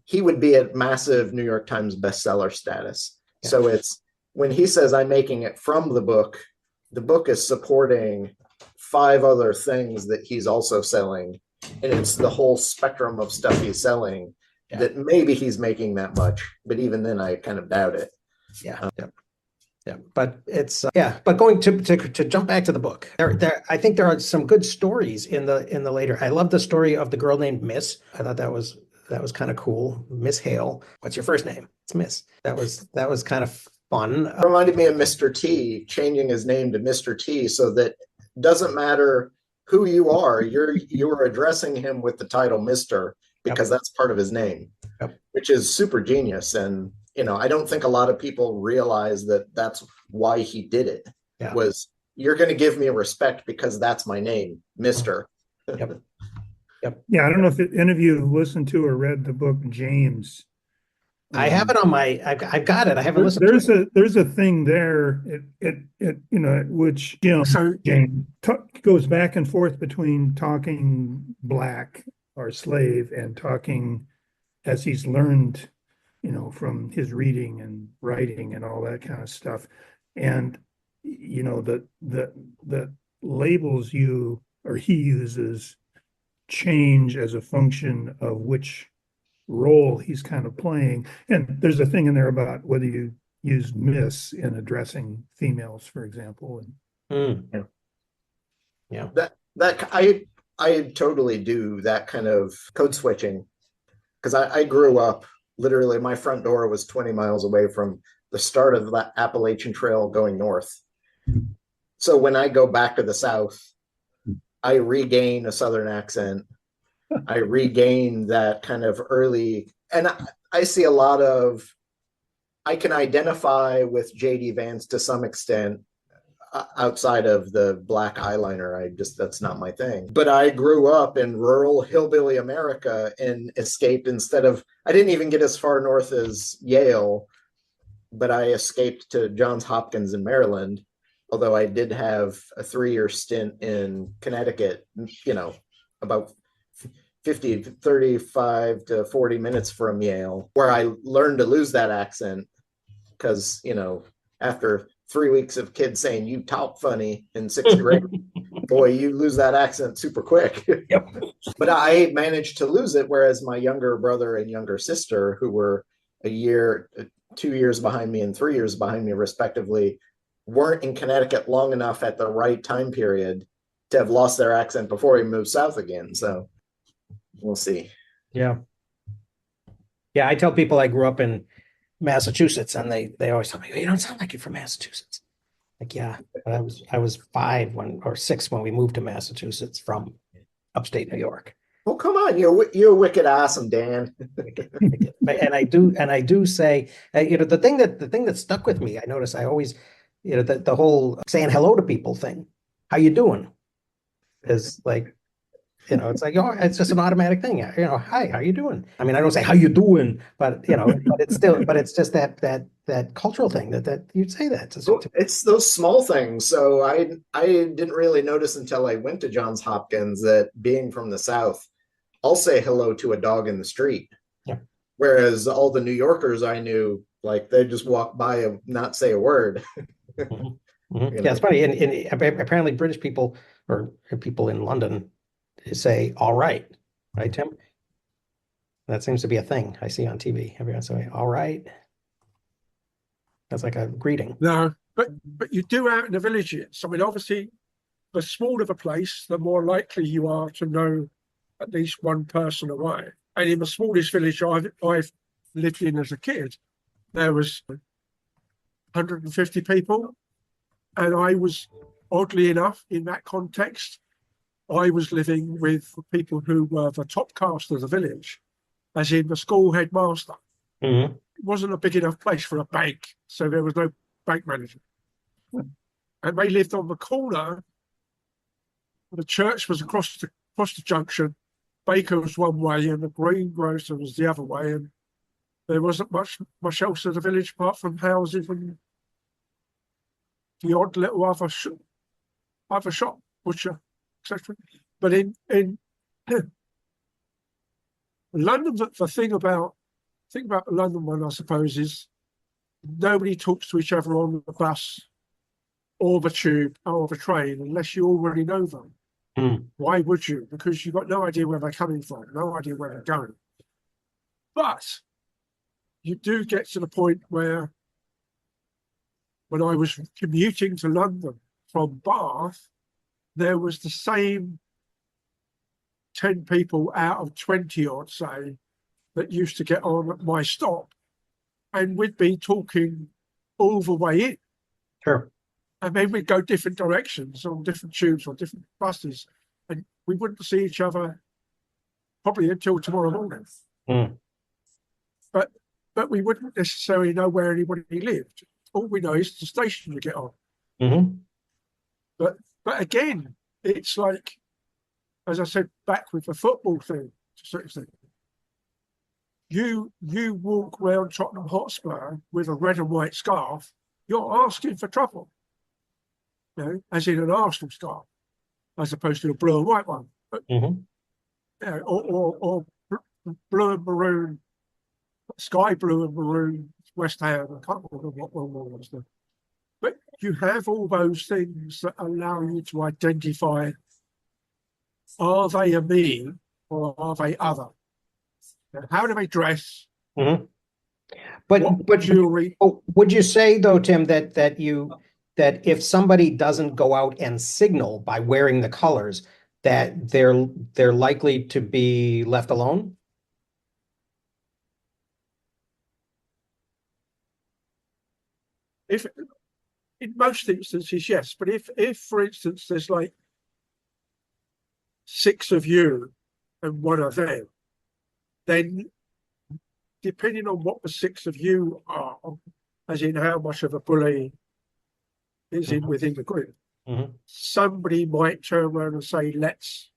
he would be at massive New York Times bestseller status. Yeah. So it's when he says I'm making it from the book is supporting 5 other things that he's also selling. And it's the whole spectrum of stuff he's selling that maybe he's making that much, but even then I kind of doubt it. Yeah. But it's but going to jump back to the book, I think there are some good stories in the later. I love the story of the girl named Miss. I thought that was kind of cool. Miss Hale. What's your first name? It's Miss. That was kind of fun. It reminded me of Mr. T changing his name to Mr. T so that it doesn't matter who you are, you're addressing him with the title Mr. because that's part of his name, which is super genius. And I don't think a lot of people realize that that's why he did it. Was you're going to give me respect because that's my name, Mr. Yep. Yeah, I don't know if any of you listened to or read the book James. I have it on my, I've got it. I haven't listened There's to it. there's a thing there which James goes back and forth between talking black or slave and talking as he's learned, from his reading and writing and all that kind of stuff. And the labels you or he uses change as a function of which role he's kind of playing. And there's a thing in there about whether you use miss in addressing females, for example. Mm. Yeah. That I totally do that kind of code switching because I grew up literally my front door was 20 miles away from the start of the Appalachian Trail going north. So when I go back to the South, I regain a Southern accent. I regain that kind of early, and I see a lot of, I can identify with J.D. Vance to some extent outside of the black eyeliner. That's not my thing. But I grew up in rural hillbilly America and escaped I didn't even get as far north as Yale, but I escaped to Johns Hopkins in Maryland. Although I did have a 3-year stint in Connecticut, about 35 to 40 minutes from Yale, where I learned to lose that accent because, after 3 weeks of kids saying you talk funny in 6th grade, boy, you lose that accent super quick. Yep. But I managed to lose it, whereas my younger brother and younger sister, who were a year, 2 years behind me and 3 years behind me, respectively, weren't in Connecticut long enough at the right time period to have lost their accent before we moved south again. So we'll see. Yeah. Yeah. I tell people I grew up in Massachusetts and they always tell me, you don't sound like you're from Massachusetts. Like, yeah, but I was 5 or 6 when we moved to Massachusetts from upstate New York. Well, come on, you're wicked awesome, Dan. And I do say, the thing that stuck with me, I notice I always, the whole saying hello to people thing. How you doing? Is like, it's like, it's just an automatic thing. Hi, how you doing? I mean, I don't say how you doing, but but it's just that cultural thing that you'd say that. It's those small things. So I didn't really notice until I went to Johns Hopkins that being from the South, I'll say hello to a dog in the street. Yeah. Whereas all the New Yorkers I knew, like they just walk by and not say a word. Mm-hmm. Mm-hmm. Yeah, it's funny. And apparently British people or people in London say all right, Tim? That seems to be a thing I see on TV. Everyone say all right. That's like a greeting. No, but you do out in the villages. I mean, obviously, the smaller the place, the more likely you are to know at least one person away. And in the smallest village I've lived in as a kid, there was 150 people. And I was, oddly enough, in that context, I was living with people who were the top caste of the village, as in the school headmaster. Mm-hmm. It wasn't a big enough place for a bank, so there was no bank manager. And they lived on the corner. The church was across the junction. Baker was one way, and the greengrocer was the other way. And there wasn't much else of the village apart from houses and the odd little other shop, butcher, etc. But in London, the thing about the London one, I suppose, is nobody talks to each other on the bus or the tube or the train unless you already know them. Mm. Why would you? Because you've got no idea where they're coming from, no idea where they're going. But you do get to the point where when I was commuting to London from Bath, there was the same 10 people out of 20, I'd say, that used to get on at my stop. And we'd be talking all the way in. Sure. And then we'd go different directions on different tubes or different buses. And we wouldn't see each other probably until tomorrow morning. Mm. But we wouldn't necessarily know where anybody lived. All we know is the station you get on. Mm-hmm. But again, it's like, as I said, back with the football thing, to sort of thing. you walk around Tottenham Hotspur with a red and white scarf, you're asking for trouble. You know, as in an Arsenal scarf, as opposed to a blue and white one. But, Mhm. you know, or blue and maroon, sky blue and maroon West Ham. I can't remember what one was. But you have all those things that allow you to identify, are they a me or are they other? How do they dress? Mhm. What But jewelry? would you say though, Tim, that if somebody doesn't go out and signal by wearing the colors, that they're likely to be left alone? If in most instances, yes. But if for instance there's like 6 of you and 1 of them, then depending on what the 6 of you are, as in how much of a bully is in Mhm. within the group, Mhm. somebody might turn around and say, let's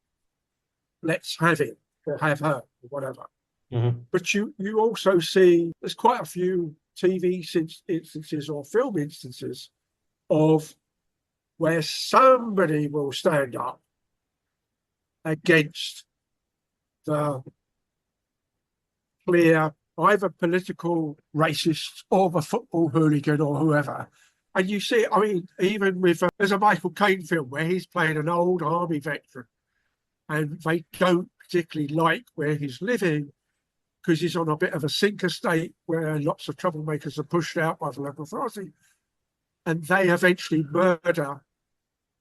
have it or have her or whatever. Mhm. But you also see there's quite a few TV instances or film instances of where somebody will stand up against the clear either political racist or the football hooligan or whoever. And you see, I mean, even with there's a Michael Caine film where he's playing an old army veteran, and they don't particularly like where he's living because he's on a bit of a sink estate where lots of troublemakers are pushed out by the local authority, and they eventually murder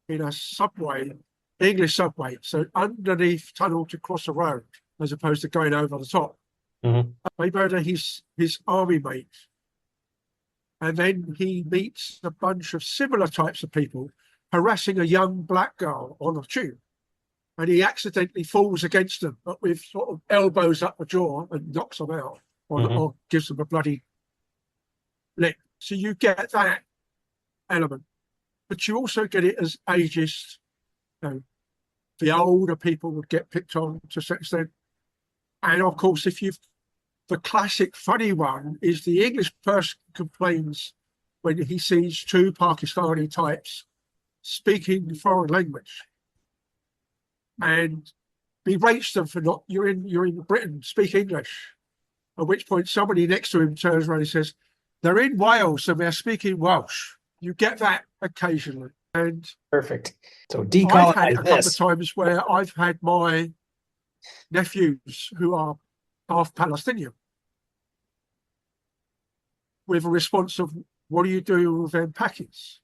in a subway, English subway, so underneath tunnel to cross a road as opposed to going over the top. Mhm. They murder his army mate, and then he meets a bunch of similar types of people harassing a young black girl on a tube, and he accidentally falls against them, but with sort of elbows up the jaw and knocks them out, Mhm. or gives them a bloody lick. So you get that element, but you also get it as ageist. You know, the older people would get picked on to a certain extent, and of course, if you've the classic funny one is the English person complains when he sees 2 Pakistani types speaking foreign language and berates them for not, you're in Britain, speak English. At which point somebody next to him turns around and says, they're in Wales and they're speaking Welsh. You get that occasionally. And Perfect. So I've had it decolonize a couple of this. times where I've had my nephews who are half Palestinian with a response of, what are you doing with them packets?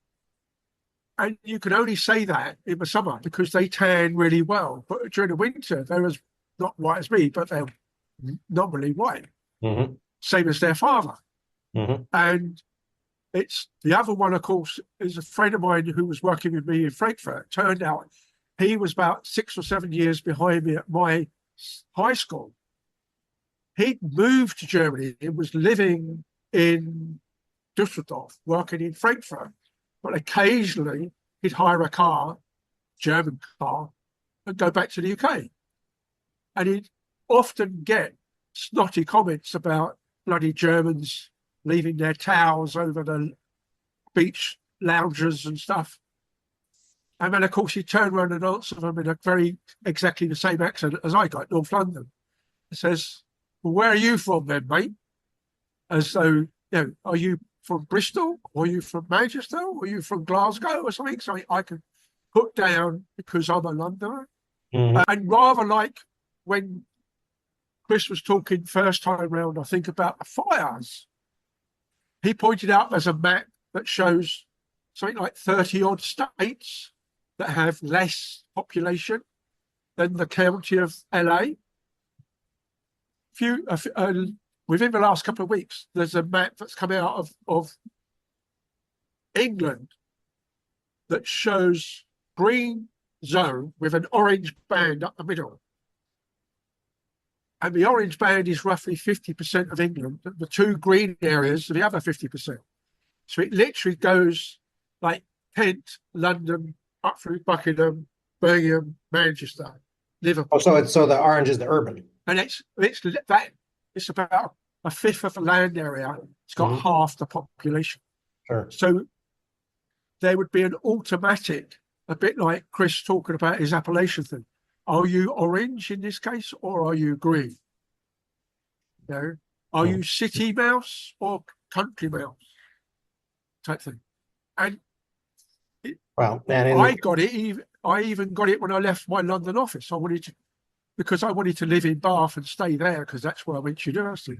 And you can only say that in the summer because they tan really well. But during the winter, they're as not white as me, but they're not really white, Mhm. same as their father. Mhm. And it's the other one, of course, is a friend of mine who was working with me in Frankfurt. Turned out he was about 6 or 7 years behind me at my high school. He'd moved to Germany and was living in Dusseldorf, working in Frankfurt. But occasionally he'd hire a car, German car, and go back to the UK. And he'd often get snotty comments about bloody Germans leaving their towels over the beach loungers and stuff. And then, of course, he'd turn around and answer them in a very exactly the same accent as I got, North London. He says, well, where are you from then, mate? As though, you know, are you from Bristol? Or are you from Manchester? Or are you from Glasgow or something? So I can put down because I'm a Londoner. Mhm. And rather like when Chris was talking first time round, I think about the fires, he pointed out there's a map that shows something like 30 odd states that have less population than the county of LA. Within the last couple of weeks, there's a map that's come out of England that shows green zone with an orange band up the middle. And the orange band is roughly 50% of England. The 2 green areas are the other 50%. So it literally goes like Kent, London, up through Buckingham, Birmingham, Manchester, Liverpool. Oh, so the orange is the urban. And it's that it's about a fifth of the land area. It's got Mhm. half the population. Sure. So there would be an automatic, a bit like Chris talking about his Appalachian thing. Are you orange in this case, or are you green? You know, are you city mouse or country mouse? Type thing. And Well, and I got it. I even got it when I left my London office. Because I wanted to live in Bath and stay there because that's where I went to university.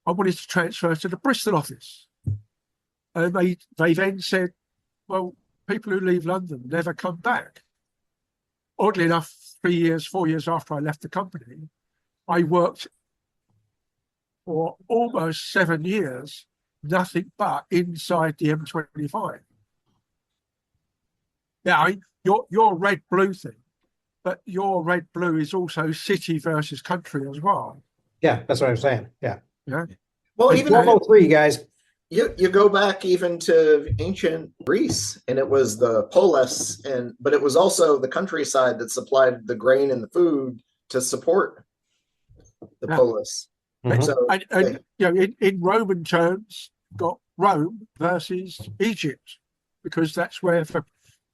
I wanted to transfer to the Bristol office, and they then said, "Well, people who leave London never come back." Oddly enough, 3 years, 4 years after I left the company, I worked for almost 7 years, nothing but inside the M25. Yeah, I mean, your red-blue thing, but your red-blue is also city versus country as well. yeah, that's what I'm saying. Yeah. Yeah. Well, It's even 1203, guys. you go back even to ancient Greece, and it was the polis, but it was also the countryside that supplied the grain and the food to support the Yeah. polis. Mhm. So And you know, in Roman terms, got Rome versus Egypt, because that's where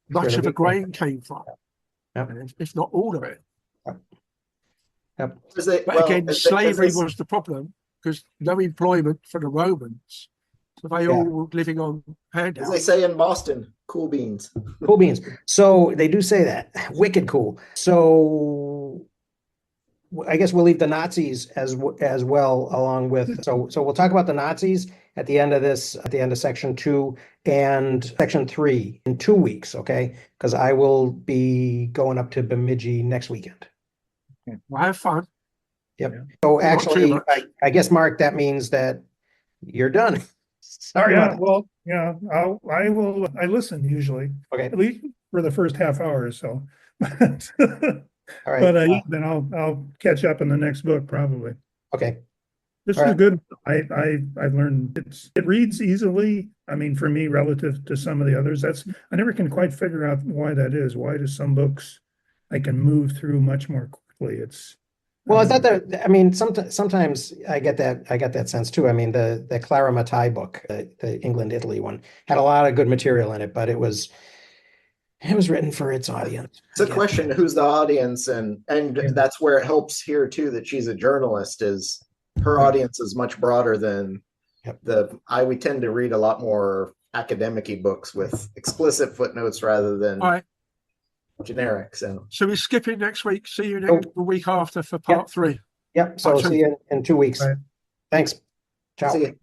much of the grain came from, Yep. if not all of it. Yep. But again, slavery was the problem because no employment for the Romans, so they all were living on handouts. as they say in Boston, cool beans. Cool beans. So they do say that. Wicked cool. So I guess we'll leave the Nazis as well along with. So we'll talk about the Nazis at the end of section 2 and section 3 in 2 weeks, okay? Because I will be going up to Bemidji next weekend. Well, have fun. Yep. So Not actually, too much. I guess, Mark, that means that you're done. Sorry about Yeah, that. well, yeah, I listen usually, Okay. at least for the first half hour or so. All right. But yeah, then I'll catch up in the next book probably. Okay. This All is right. good. I've learned it reads easily. I mean, for me, relative to some of the others, I never can quite figure out why that is. Why do some books I can move through much more quickly? Well, it's not that. I mean, sometimes I get that sense too. I mean, the Clara Mattei book, the England Italy one, had a lot of good material in it, but it was written for its audience. It's a question: who's the audience, and that's where it helps here too that she's a journalist. Is her audience is much broader than we tend to read a lot more academic-y books with explicit footnotes rather than All right. generic. So we're skipping next week. See you the week after for part 3. Yep. So see you in 2 weeks. Right. Thanks. Ciao. see you.